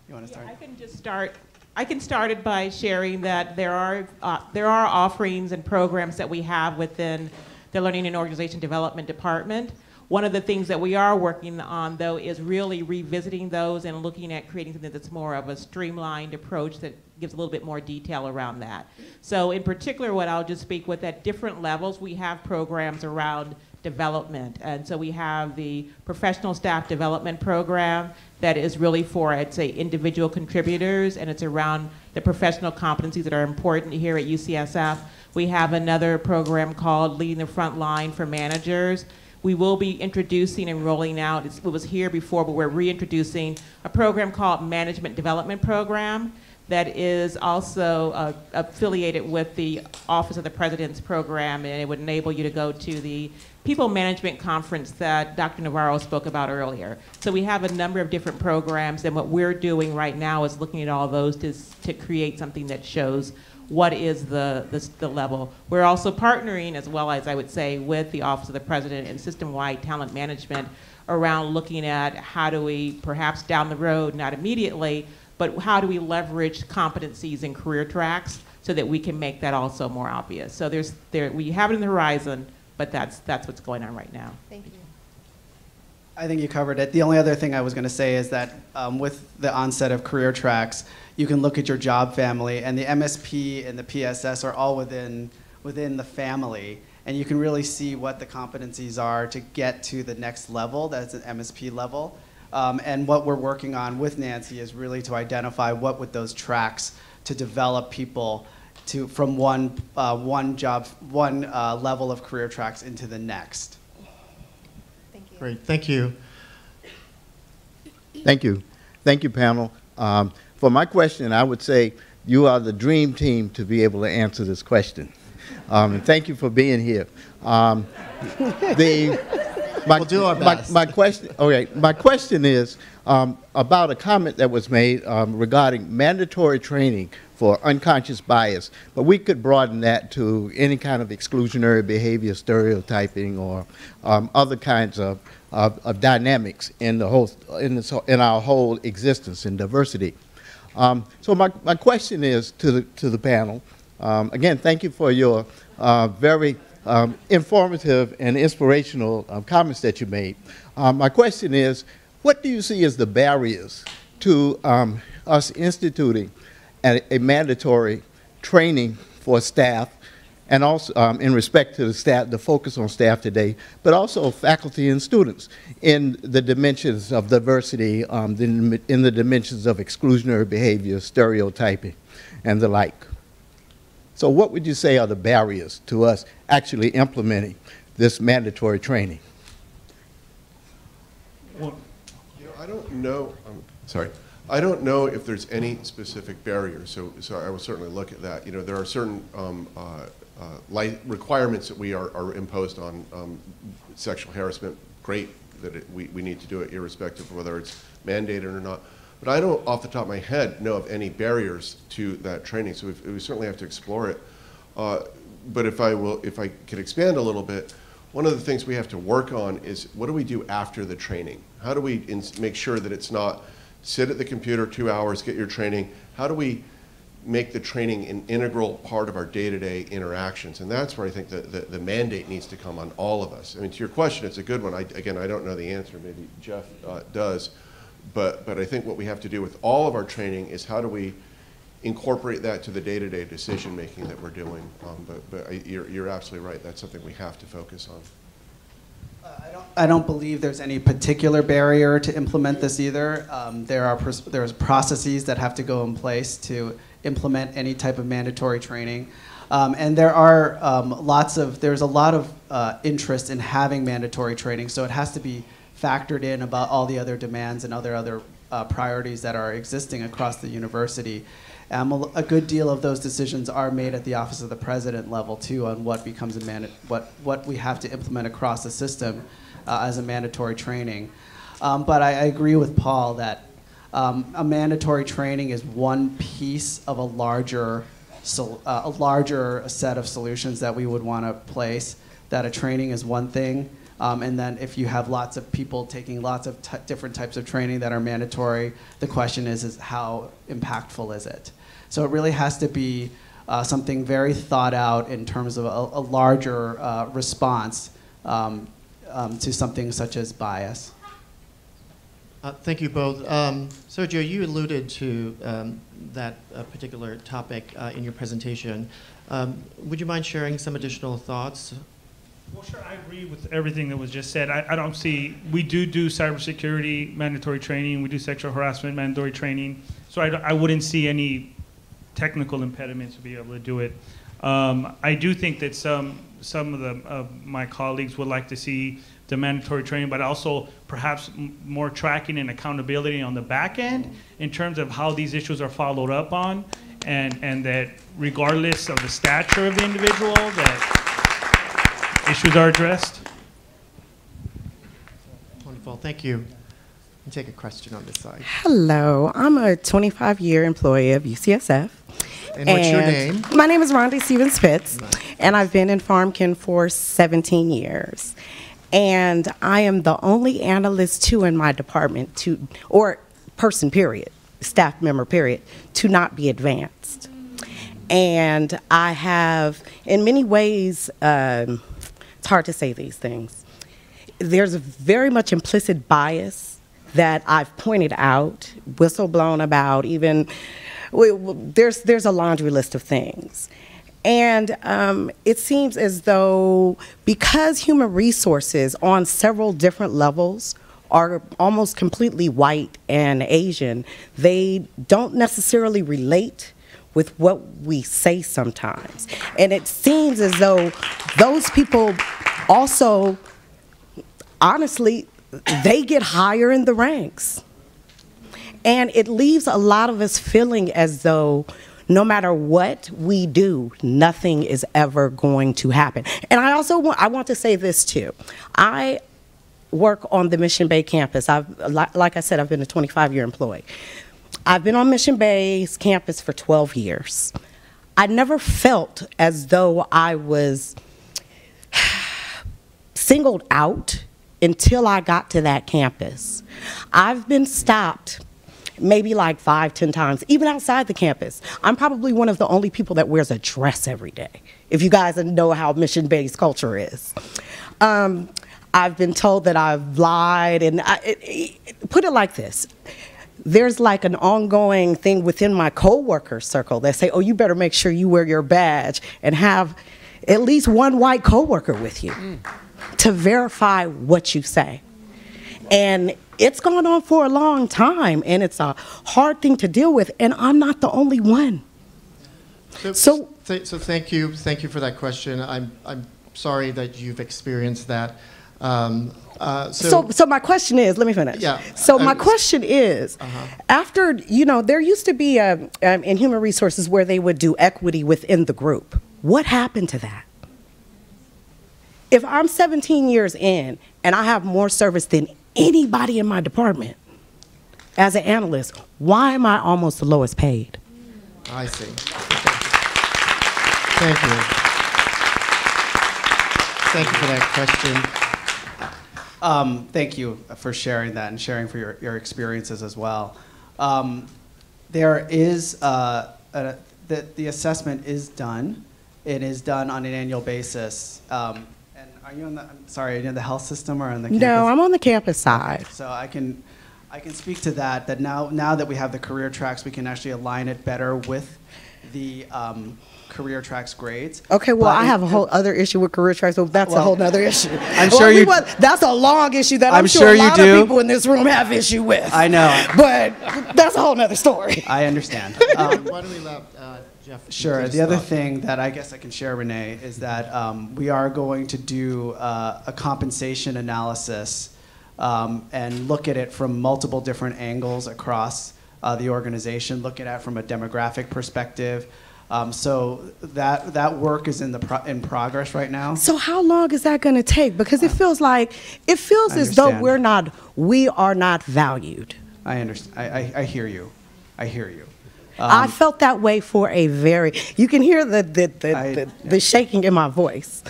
You want to start? I can just start. I can start it by sharing that there are offerings and programs that we have within the Learning and Organization Development Department. One of the things that we are working on, though, is really revisiting those and looking at creating something that's more of a streamlined approach that gives a little bit more detail around that. So in particular, what I'll just speak with, at different levels, we have programs around development. And so we have the professional staff development program that is really for, I'd say, individual contributors, and it's around the professional competencies that are important here at UCSF. We have another program called Leading the Front Line for managers. We will be introducing and rolling out, it was here before, but we're reintroducing a program called Management Development Program that is also affiliated with the Office of the President's program, and it would enable you to go to the People Management Conference that Dr. Navarro spoke about earlier. So we have a number of different programs, and what we're doing right now is looking at all those to create something that shows what is the level. We're also partnering, as well as I would say, with the Office of the President and system-wide talent management around looking at how do we, perhaps down the road, not immediately, but how do we leverage competencies and career tracks so that we can make that also more obvious. So we have it in the horizon, but that's what's going on right now. Thank you. I think you covered it. The only other thing I was going to say is that with the onset of career tracks, you can look at your job family, and the MSP and the PSS are all within the family. and you can really see what the competencies are to get to the next level, that's an MSP level. And what we're working on with Nancy is really to identify what would those tracks to develop people to from one level of career tracks into the next. Thank you. Great, thank you. Thank you. Thank you, panel. For my question, I would say you are the dream team to be able to answer this question. And thank you for being here. We'll do our best. My question is about a comment that was made regarding mandatory training for unconscious bias, but we could broaden that to any kind of exclusionary behavior, stereotyping, or other kinds of dynamics in the whole in our whole existence in diversity. So my question is to the panel. Again, thank you for your very informative and inspirational comments that you made. My question is, what do you see as the barriers to us instituting a mandatory training for staff, and also in respect to the staff, the focus on staff today, but also faculty and students in the dimensions of diversity, in the dimensions of exclusionary behavior, stereotyping, and the like? So what would you say are the barriers to us actually implementing this mandatory training? Well, I don't know. Sorry. I don't know if there's any specific barriers, so I will certainly look at that. There are certain requirements that we are imposed on sexual harassment. Great that we need to do it irrespective of whether it's mandated or not. But I don't, off the top of my head, know of any barriers to that training. So we certainly have to explore it. But if I could expand a little bit, one of the things we have to work on is what do we do after the training? How do we make sure that it's not sit at the computer 2 hours, get your training? How do we make the training an integral part of our day-to-day interactions? And that's where I think the mandate needs to come on all of us. I mean, to your question, it's a good one. Again, I don't know the answer. Maybe Jeff does. But I think what we have to do with all of our training is how do we incorporate that to the day-to-day decision-making that we're doing. But you're absolutely right. That's something we have to focus on. I don't believe there's any particular barrier to implement this either. There's processes that have to go in place to implement any type of mandatory training. And there are there's a lot of interest in having mandatory training, so it has to be factored in about all the other demands and other priorities that are existing across the university. A good deal of those decisions are made at the Office of the President level too, on what becomes what we have to implement across the system as a mandatory training. But I agree with Paul that a mandatory training is one piece of a larger set of solutions that we would want to place. That a training is one thing. And then if you have lots of people taking lots of different types of training that are mandatory, the question is how impactful is it? So it really has to be something very thought out in terms of a larger response to something such as bias. Thank you both. Sergio, you alluded to that particular topic in your presentation. Would you mind sharing some additional thoughts? Well, sure. I agree with everything that was just said. I don't see, we do cybersecurity mandatory training. We do sexual harassment mandatory training. So I wouldn't see any technical impediments to be able to do it. I do think that some of my colleagues would like to see the mandatory training, but also perhaps more tracking and accountability on the back end in terms of how these issues are followed up on, and that regardless of the stature of the individual, that issues are addressed. Wonderful, thank you. I'll take a question on this side. Hello, I'm a 25-year employee of UCSF. And what's your name? My name is Rhonda Stevens-Pitts, and I've been in PharmChem for 17 years. And I am the only analyst in my department or person period, staff member period, to not be advanced. And I have, in many ways, it's hard to say these things. There's a very much implicit bias that I've pointed out, whistleblown about, even, there's a laundry list of things. And it seems as though because human resources on several different levels are almost completely white and Asian, they don't necessarily relate with what we say sometimes. And it seems as though those people also, honestly, they get higher in the ranks. And it leaves a lot of us feeling as though no matter what we do, nothing is ever going to happen. And I also want to say this too. I work on the Mission Bay campus. Like I said, I've been a 25-year employee. I've been on Mission Bay's campus for 12 years. I never felt as though I was singled out until I got to that campus. I've been stopped maybe like 5-10 times, even outside the campus. I'm probably one of the only people that wears a dress every day, if you guys know how mission-based culture is. I've been told that I've lied, and put it like this. There's like an ongoing thing within my coworker circle that say, oh, you better make sure you wear your badge and have at least one white coworker with you to verify what you say. And it's gone on for a long time, and it's a hard thing to deal with, and I'm not the only one. So thank you for that question. I'm sorry that you've experienced that. So my question is, let me finish. Yeah. So my question is, after, there used to be in human resources where they would do equity within the group. What happened to that? If I'm 17 years in and I have more service than anybody in my department as an analyst, why am I almost the lowest paid? I see. Thank you. Thank you for that question. Thank you for sharing that and sharing for your experiences as well. There is, the assessment is done. It is done on an annual basis. And are you on the, I'm sorry, are you in the health system or on the campus? No, I'm on the campus side. So I can speak to that now that we have the career tracks, we can actually align it better with the career tracks grades. Okay, well, I have a whole other issue with career tracks, so that's a whole other issue. I'm sure you. That's a long issue that I'm sure a lot of people in this room have issue with. I know. But that's a whole nother story. I understand. Why don't we let Jeff? Sure. The other thing that I guess I can share, Renee, is that we are going to do a compensation analysis and look at it from multiple different angles across the organization, look at it from a demographic perspective. So that work is in progress right now. So how long is that going to take? Because it feels as though we are not valued. I understand. I hear you. I hear you. I felt that way for a you can hear the shaking in my voice.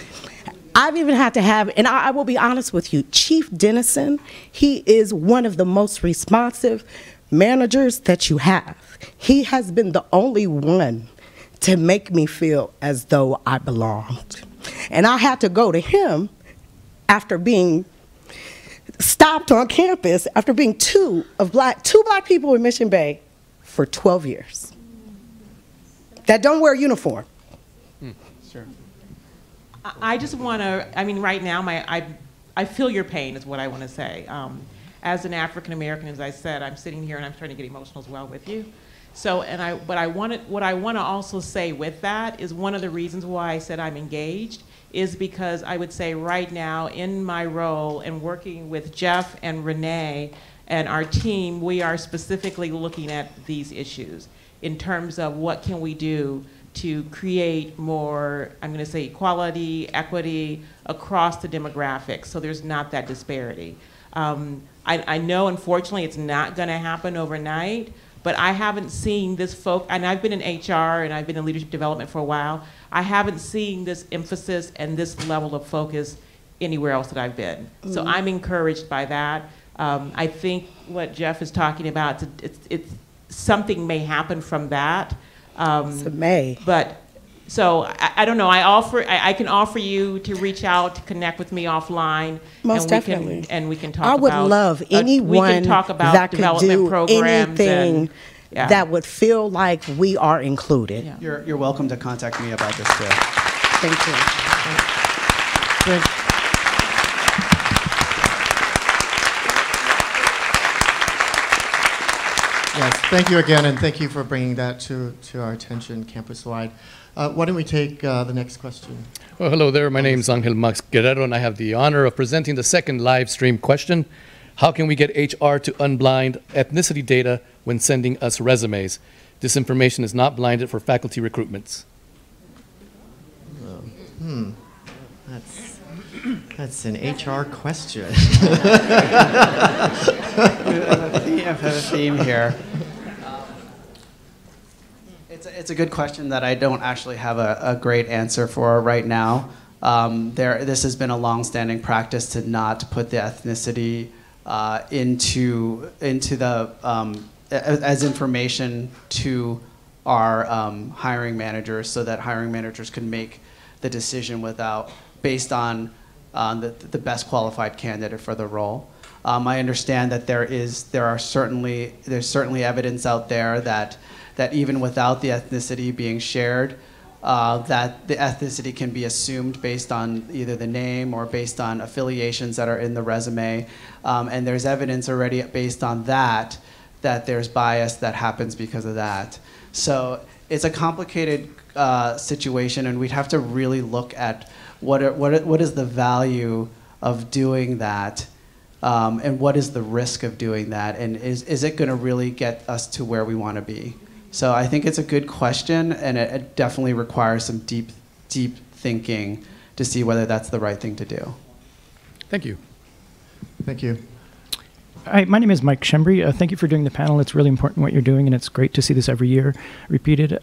I've even had to have, and I will be honest with you, Chief Dennison, he is one of the most responsive managers that you have. He has been the only one to make me feel as though I belonged. And I had to go to him after being stopped on campus, after being two black people in Mission Bay for 12 years that don't wear a uniform. Sure. I just want to, right now, I feel your pain is what I want to say. As an African American, as I said, I'm sitting here and I'm starting to get emotional as well with you. So, what I want to also say with that is one of the reasons why I said I'm engaged is because I would say right now in my role and working with Jeff and Renee and our team, we are specifically looking at these issues in terms of what can we do to create more, I'm going to say, equality, equity across the demographics so there's not that disparity. I know, unfortunately, it's not going to happen overnight, but I haven't seen this and I've been in HR and I've been in leadership development for a while. I haven't seen this emphasis and this level of focus anywhere else that I've been. So I'm encouraged by that. I think what Jeff is talking about, it's something may happen from that. It may. But so I don't know. I can offer you to reach out to connect with me offline. Most definitely. And we can talk. I would love anyone we can talk about that could development do programs anything Yeah. that would feel like we are included. Yeah. You're welcome to contact me about this too. Thank you. Yes, thank you again, and thank you for bringing that to our attention campus-wide. Why don't we take the next question? Well, hello there. My name is Angel Max Guerrero, and I have the honor of presenting the second live stream question. How can we get HR to unblind ethnicity data when sending us resumes? This information is not blinded for faculty recruitments. That's an HR question. I have a theme here. It's a good question that I don't actually have a great answer for right now. This has been a long-standing practice to not put the ethnicity into the as information to our hiring managers, so that hiring managers can make the decision based on the best qualified candidate for the role. I understand that there's certainly evidence out there that even without the ethnicity being shared, that the ethnicity can be assumed based on either the name or based on affiliations that are in the resume. And there's evidence already based on that there's bias that happens because of that. So it's a complicated situation, and we'd have to really look at what is the value of doing that, and what is the risk of doing that, and is it going to really get us to where we want to be? So I think it's a good question, and it definitely requires some deep thinking to see whether that's the right thing to do. Thank you. Thank you. Hi, my name is Mike Shembri. Thank you for doing the panel. It's really important what you're doing, and it's great to see this every year repeated.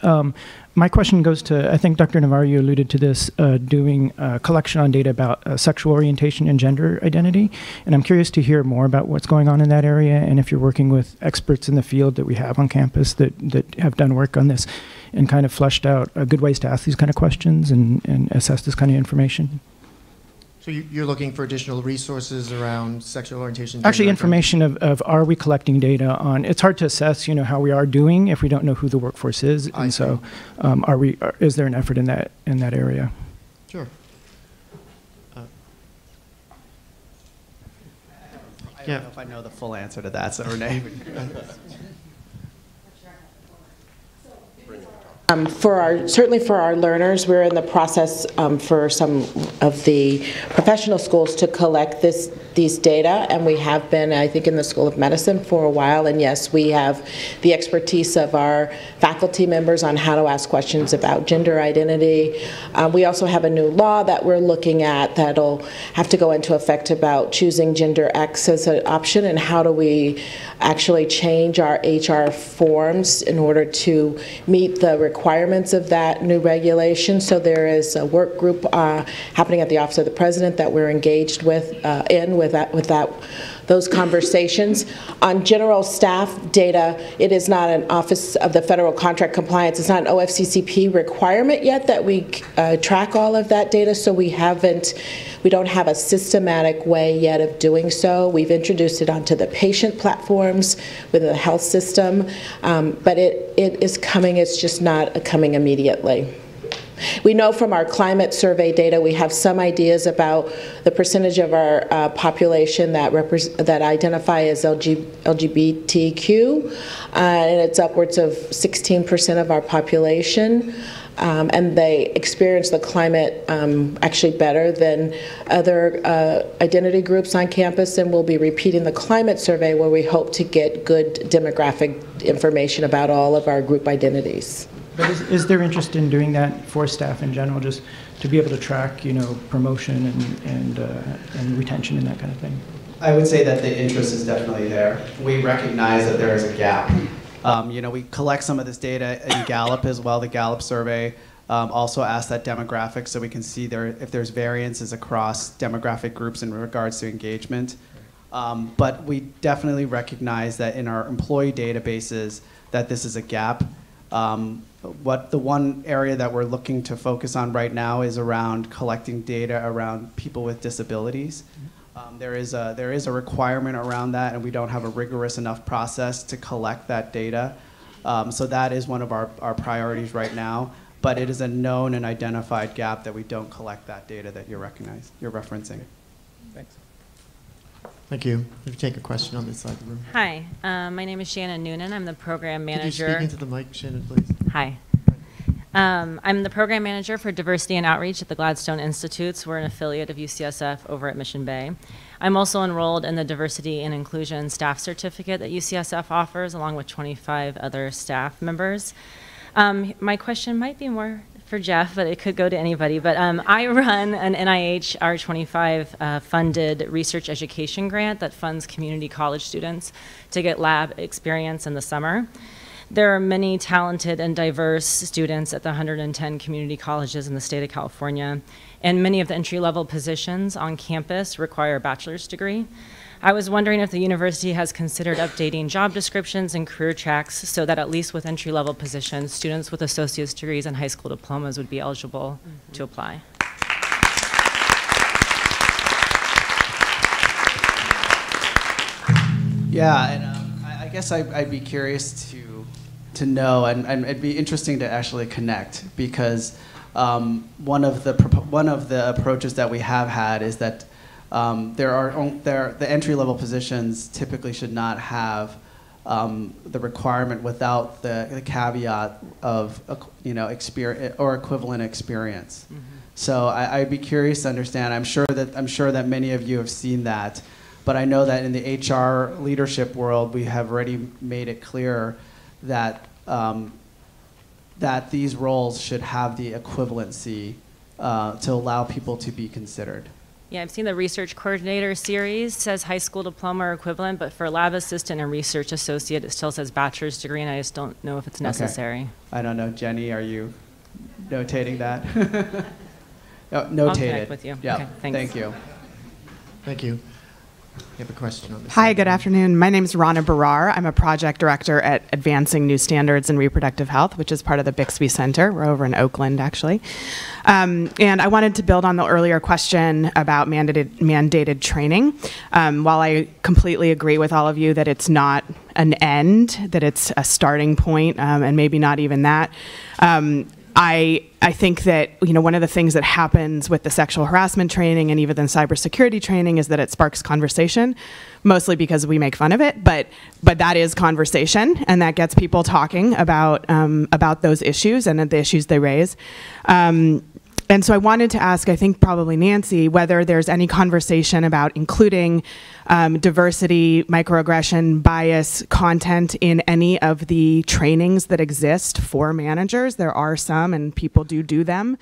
My question goes to, I think Dr. Navarro, you alluded to this, doing a collection on data about sexual orientation and gender identity. And I'm curious to hear more about what's going on in that area, and if you're working with experts in the field that we have on campus that have done work on this and kind of fleshed out good ways to ask these kind of questions and assess this kind of information. So you're looking for additional resources around sexual orientation? Actually, information of are we collecting data on, it's hard to assess, how we are doing if we don't know who the workforce is. And so is there an effort in that area? Sure. I don't know if I know the full answer to that, so Renee. Certainly for our learners, we're in the process for some of the professional schools to collect these data, and we have been, I think, in the School of Medicine for a while, and yes, we have the expertise of our faculty members on how to ask questions about gender identity. We also have a new law that we're looking at that'll have to go into effect about choosing gender X as an option, and how do we actually change our HR forms in order to meet the requirements of that new regulation. So there is a work group happening at the Office of the President that we're engaged with those conversations. On general staff data, it is not an Office of the Federal Contract Compliance, it's not an OFCCP requirement yet that we track all of that data, so we don't have a systematic way yet of doing so. We've introduced it onto the patient platforms with the health system, but it is coming, it's just not coming immediately. We know from our climate survey data, we have some ideas about the percentage of our population that identify as LGBTQ, and it's upwards of 16% of our population. And they experience the climate actually better than other identity groups on campus, and we'll be repeating the climate survey where we hope to get good demographic information about all of our group identities. But is there interest in doing that for staff in general, just to be able to track, promotion and retention and that kind of thing? I would say that the interest is definitely there. We recognize that there is a gap. We collect some of this data in Gallup as well. The Gallup survey also asks that demographic, so we can see if there's variances across demographic groups in regards to engagement. But we definitely recognize that in our employee databases that this is a gap. The one area that we're looking to focus on right now is around collecting data around people with disabilities. There is a requirement around that, and we don't have a rigorous enough process to collect that data. So that is one of our priorities right now, but it is a known and identified gap that we don't collect that data that you're referencing. Thanks. Thank you. If you take a question on this side of the room. Hi, my name is Shannon Noonan. I'm the program manager. Could you speak into the mic, Shannon, please? Hi. I'm the program manager for diversity and outreach at the Gladstone Institutes. We're an affiliate of UCSF over at Mission Bay. I'm also enrolled in the Diversity and Inclusion Staff Certificate that UCSF offers, along with 25 other staff members. My question might be more for Jeff, but it could go to anybody. But I run an NIH R25 funded research education grant that funds community college students to get lab experience in the summer. There are many talented and diverse students at the 110 community colleges in the state of California, and many of the entry-level positions on campus require a bachelor's degree. I was wondering if the university has considered updating job descriptions and career tracks so that at least with entry-level positions, students with associate's degrees and high school diplomas would be eligible to apply. Yeah, and I guess I'd be curious to know, and it'd be interesting to actually connect, because one of the approaches that we have had is that the entry-level positions typically should not have the requirement without the caveat of experience or equivalent experience. Mm-hmm. So I'd be curious to understand. I'm sure that many of you have seen that, but I know that in the HR leadership world, we have already made it clear that that these roles should have the equivalency to allow people to be considered. Yeah, I've seen the research coordinator series says high school diploma or equivalent, but for lab assistant and research associate, it still says bachelor's degree, and I just don't know if it's necessary. Okay. I don't know, Jenny, are you notating that? Oh, notated. I'll connect with you. Yeah, okay, thanks. Thank you. Thank you. You have a question on this. Hi, good afternoon. My name is Rana Barar. I'm a project director at Advancing New Standards in Reproductive Health, which is part of the Bixby Center. We're over in Oakland, actually. And I wanted to build on the earlier question about mandated training. While I completely agree with all of you that it's not an end, that it's a starting point, and maybe not even that, I think that one of the things that happens with the sexual harassment training and even the cybersecurity training is that it sparks conversation, mostly because we make fun of it, but that is conversation, and that gets people talking about those issues and the issues they raise. And so I wanted to ask, I think probably Nancy, whether there's any conversation about including diversity, microaggression, bias content in any of the trainings that exist for managers. There are some, and people do them.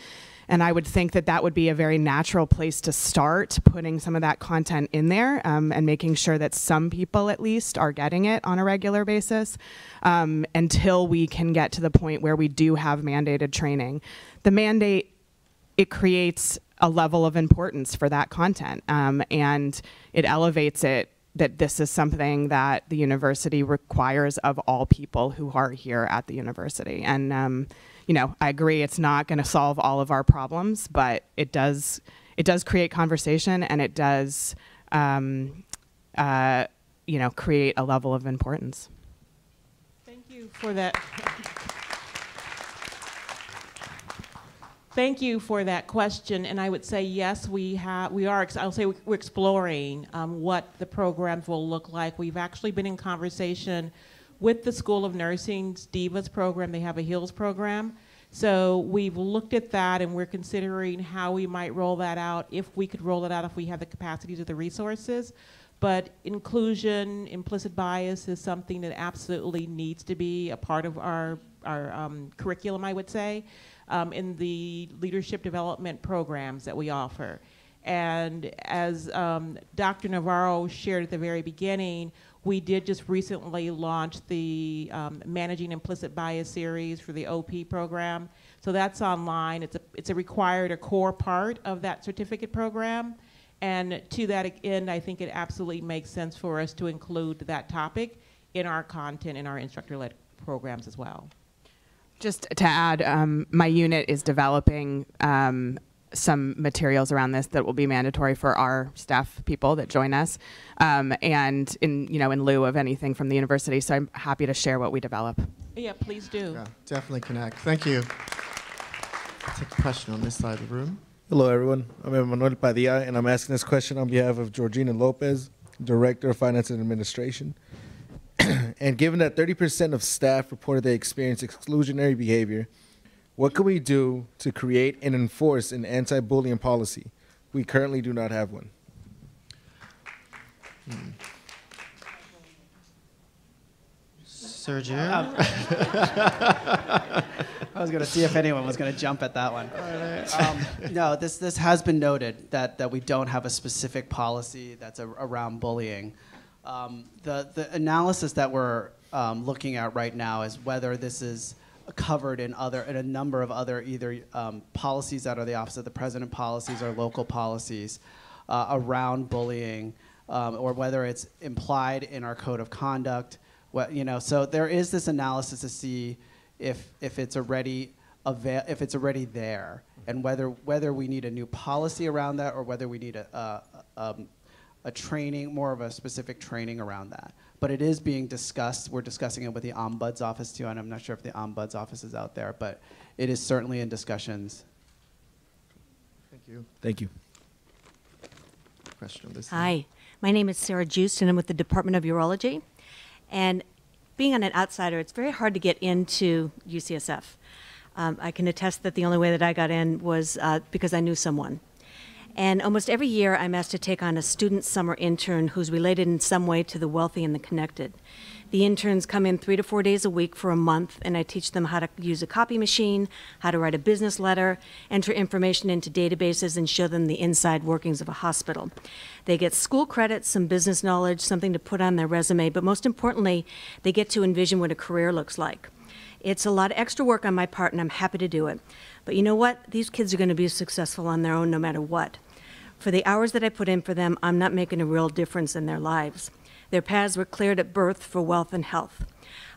And I would think that that would be a very natural place to start, putting some of that content in there and making sure that some people at least are getting it on a regular basis until we can get to the point where we do have mandated training. The mandate, it creates a level of importance for that content, and it elevates it that this is something that the university requires of all people who are here at the university. And I agree it's not going to solve all of our problems, but it does create conversation, and it does create a level of importance. Thank you for that. Thank you for that question, and I would say yes, we're exploring what the programs will look like. We've actually been in conversation with the School of Nursing's DIVA's program. They have a HEALS program. So we've looked at that, and we're considering how we might roll that out, if we could roll it out, if we have the capacities or the resources. But inclusion, implicit bias is something that absolutely needs to be a part of our curriculum, I would say. In the leadership development programs that we offer. And as Dr. Navarro shared at the very beginning, we did just recently launch the Managing Implicit Bias series for the OP program. So that's online. It's a required, a core part of that certificate program. And to that end, I think it absolutely makes sense for us to include that topic in our content, in our instructor-led programs as well. Just to add, my unit is developing some materials around this that will be mandatory for our staff people that join us, and in lieu of anything from the university. So I'm happy to share what we develop. Yeah, please do. Yeah, definitely connect. Thank you. I'll take a question on this side of the room. Hello, everyone. I'm Emmanuel Padilla, and I'm asking this question on behalf of Georgina Lopez, Director of Finance and Administration. And given that 30% of staff reported they experienced exclusionary behavior, what can we do to create and enforce an anti-bullying policy? We currently do not have one. Sergio? I was going to see if anyone was going to jump at that one. No, this has been noted that we don't have a specific policy that's around bullying. The analysis that we're looking at right now is whether this is covered in a number of other either policies that are the Office of the President policies or local policies around bullying, or whether it's implied in our code of conduct. So there is this analysis to see if it's already there, and whether we need a new policy around that, or whether we need a training, more of a specific training around that. But it is being discussed. We're discussing it with the Ombuds office too, and I'm not sure if the Ombuds office is out there, but it is certainly in discussions. Thank you. Thank you. Question on this. Hi, my name is Sarah Juist, and I'm with the Department of Urology. And being an outsider, it's very hard to get into UCSF. I can attest that the only way that I got in was because I knew someone. And almost every year, I'm asked to take on a student summer intern who's related in some way to the wealthy and the connected. The interns come in 3 to 4 days a week for a month, and I teach them how to use a copy machine, how to write a business letter, enter information into databases, and show them the inside workings of a hospital. They get school credits, some business knowledge, something to put on their resume, but most importantly, they get to envision what a career looks like. It's a lot of extra work on my part, and I'm happy to do it. But you know what? These kids are going to be successful on their own no matter what. For the hours that I put in for them, I'm not making a real difference in their lives. Their paths were cleared at birth for wealth and health.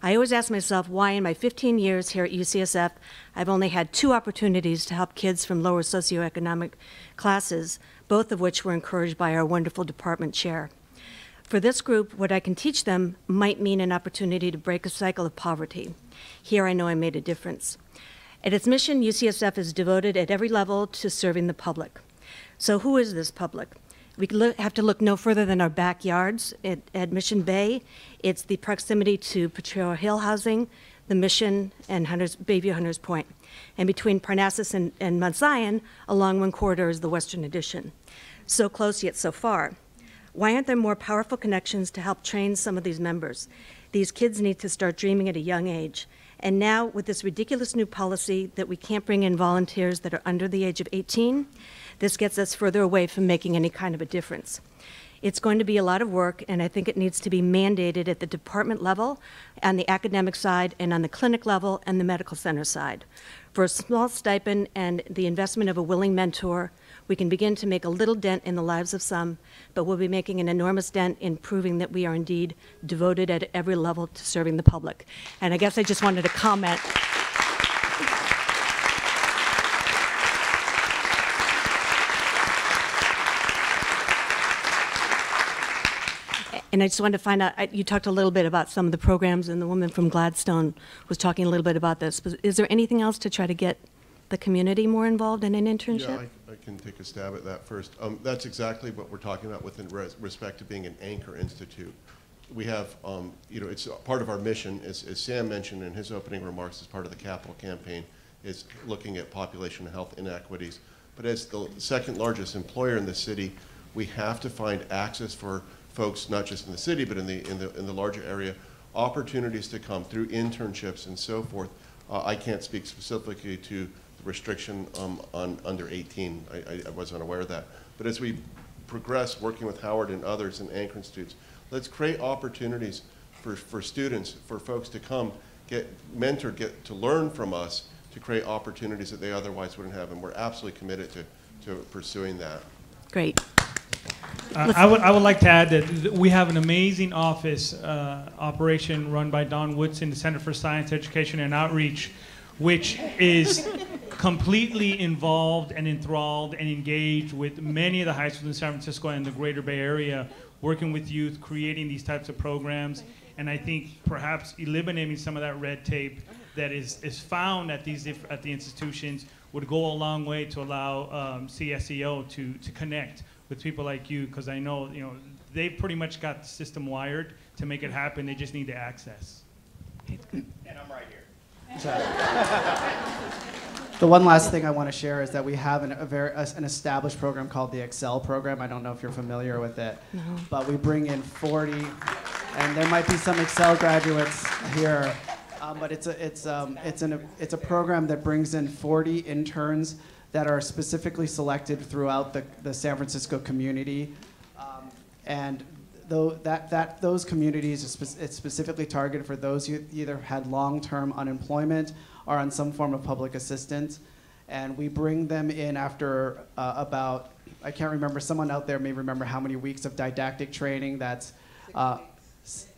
I always ask myself why in my 15 years here at UCSF, I've only had 2 opportunities to help kids from lower socioeconomic classes, both of which were encouraged by our wonderful department chair. For this group, what I can teach them might mean an opportunity to break a cycle of poverty. Here I know I made a difference. At its mission, UCSF is devoted at every level to serving the public. So who is this public? We have to look no further than our backyards. At Mission Bay, it's the proximity to Potrero Hill housing, the Mission, and Bayview Hunters Point. And between Parnassus and Mount Zion, along one corridor is the Western Addition. So close yet so far. Why aren't there more powerful connections to help train some of these members? These kids need to start dreaming at a young age. And now, with this ridiculous new policy that we can't bring in volunteers that are under the age of 18, this gets us further away from making any kind of a difference. It's going to be a lot of work, and I think it needs to be mandated at the department level, on the academic side, and on the clinic level and the medical center side. For a small stipend and the investment of a willing mentor, we can begin to make a little dent in the lives of some, but we'll be making an enormous dent in proving that we are indeed devoted at every level to serving the public. And I guess I just wanted to comment. And I just wanted to find out, you talked a little bit about some of the programs, and the woman from Gladstone was talking a little bit about this. But is there anything else to try to get the community more involved in an internship? Yeah, I can take a stab at that first. That's exactly what we're talking about with respect to being an anchor institute. We have, it's part of our mission, as Sam mentioned in his opening remarks, as part of the capital campaign, is looking at population health inequities. But as the second largest employer in the city, we have to find access for folks, not just in the city, but in the larger area, opportunities to come through internships and so forth. I can't speak specifically to the restriction on under 18. I wasn't aware of that. But as we progress working with Howard and others and Anchor Institutes, let's create opportunities for students, for folks to come, get mentored, get to learn from us, to create opportunities that they otherwise wouldn't have. And we're absolutely committed to pursuing that. Great. I would like to add that we have an amazing office operation run by Don Woodson, the Center for Science, Education, and Outreach, which is completely involved and enthralled and engaged with many of the high schools in San Francisco and the greater Bay Area, working with youth, creating these types of programs. And I think perhaps eliminating some of that red tape that is found at the institutions would go a long way to allow CSEO to connect with people like you, because I know, they pretty much got the system wired to make it happen. They just need the access. And I'm right here. The one last thing I want to share is that we have an established program called the Excel program. I don't know if you're familiar with it, but we bring in 40, and there might be some Excel graduates here, but it's a program that brings in 40 interns that are specifically selected throughout the San Francisco community, and those communities, it's specifically targeted for those who either had long-term unemployment or on some form of public assistance. And we bring them in after about, I can't remember, someone out there may remember how many weeks of didactic training. That's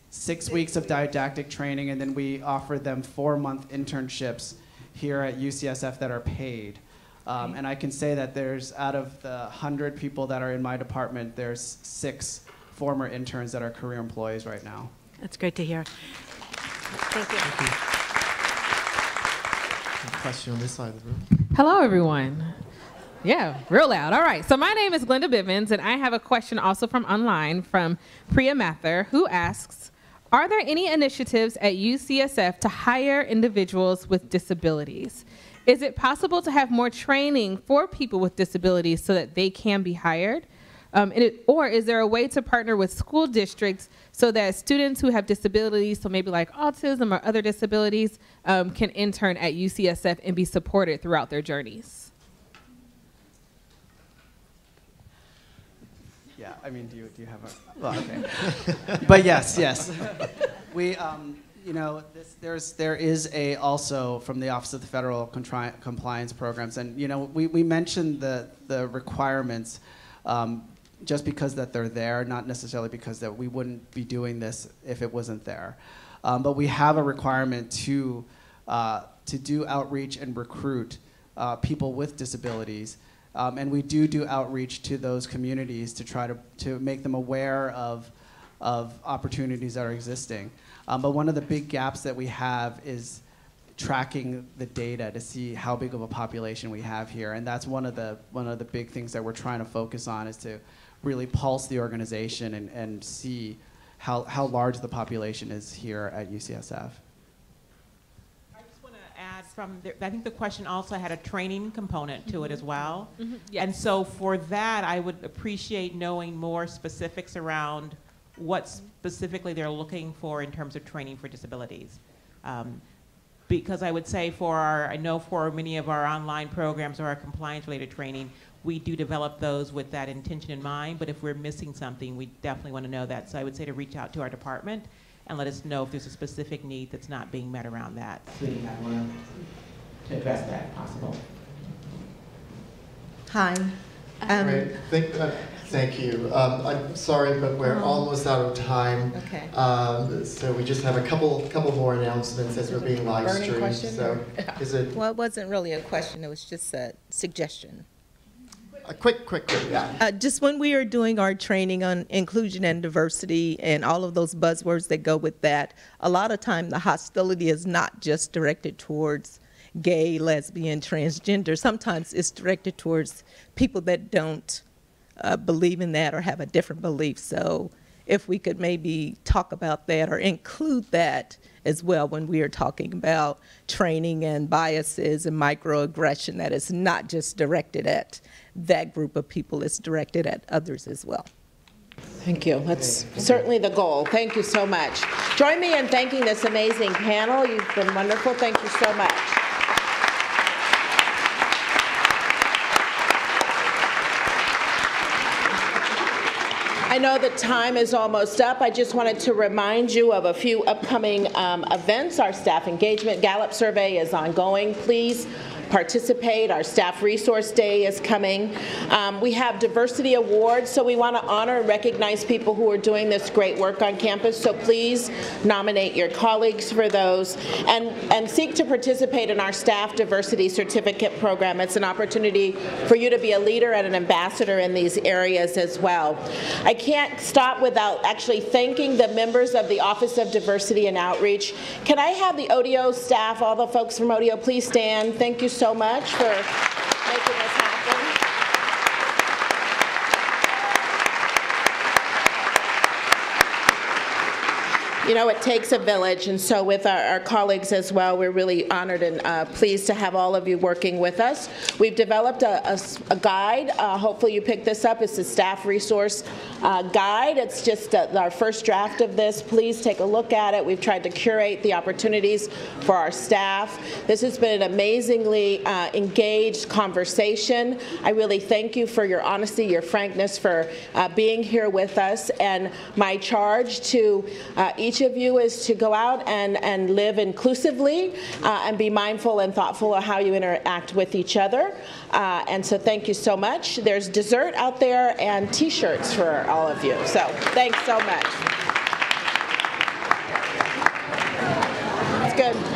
6 weeks of didactic training, and then we offer them 4-month internships here at UCSF that are paid. And I can say that there's, out of the 100 people that are in my department, there's 6 former interns that are career employees right now. That's great to hear. Thank you. Thank you. Question on this side of the room. Hello, everyone. Yeah, real loud. All right. So my name is Glenda Bivens, and I have a question also from online from Priya Mathur, who asks, are there any initiatives at UCSF to hire individuals with disabilities? Is it possible to have more training for people with disabilities so that they can be hired? Or is there a way to partner with school districts so that students who have disabilities, so maybe like autism or other disabilities, can intern at UCSF and be supported throughout their journeys? Yeah, I mean, do you have a, well, okay. But yes. We, there is also from the Office of the Federal Compliance Programs, and we mentioned the requirements just because that they're there, not necessarily because that we wouldn't be doing this if it wasn't there. But we have a requirement to do outreach and recruit people with disabilities. And we do outreach to those communities to try to make them aware of opportunities that are existing. But one of the big gaps that we have is tracking the data to see how big of a population we have here. And that's one of the big things that we're trying to focus on, is to really pulse the organization and see how large the population is here at UCSF. I think the question also had a training component to it as well. Yes. And so for that, I would appreciate knowing more specifics around what specifically they're looking for in terms of training for disabilities. Because I would say I know for many of our online programs or our compliance-related training, we do develop those with that intention in mind, but if we're missing something, we definitely want to know that. So I would say to reach out to our department and let us know if there's a specific need that's not being met around that, so we have one to address that if possible. Hi. Great. Thank you. I'm sorry, but we're almost out of time. Okay. So we just have a couple more announcements as we're being live streamed. So is it? Well, it wasn't really a question. It was just a suggestion. A quick, yeah. Just when we are doing our training on inclusion and diversity and all of those buzzwords that go with that, a lot of time the hostility is not just directed towards gay, lesbian, transgender. Sometimes it's directed towards people that don't believe in that or have a different belief. So if we could maybe talk about that or include that as well when we are talking about training and biases and microaggression, that is not just directed at that group of people, it's directed at others as well. Thank you. That's certainly the goal. Thank you so much. Join me in thanking this amazing panel. You've been wonderful. Thank you so much. I know the time is almost up. I just wanted to remind you of a few upcoming events. Our staff engagement Gallup survey is ongoing. Please participate. Our Staff Resource Day is coming. We have diversity awards, so we want to honor and recognize people who are doing this great work on campus, so please nominate your colleagues for those, and seek to participate in our Staff Diversity Certificate Program. It's an opportunity for you to be a leader and an ambassador in these areas as well. I can't stop without actually thanking the members of the Office of Diversity and Outreach. Can I have the ODO staff, all the folks from ODO, please stand. Thank you so much for making this happen. You know, it takes a village, and so with our colleagues as well, we're really honored and pleased to have all of you working with us. We've developed a guide. Hopefully you pick this up. It's a staff resource guide. It's just our first draft of this. Please take a look at it. We've tried to curate the opportunities for our staff. This has been an amazingly engaged conversation. I really thank you for your honesty, your frankness, for being here with us. And my charge to each of you is to go out and live inclusively and be mindful and thoughtful of how you interact with each other. And so thank you so much. There's dessert out there and t-shirts for all of you. So thanks so much. It's good.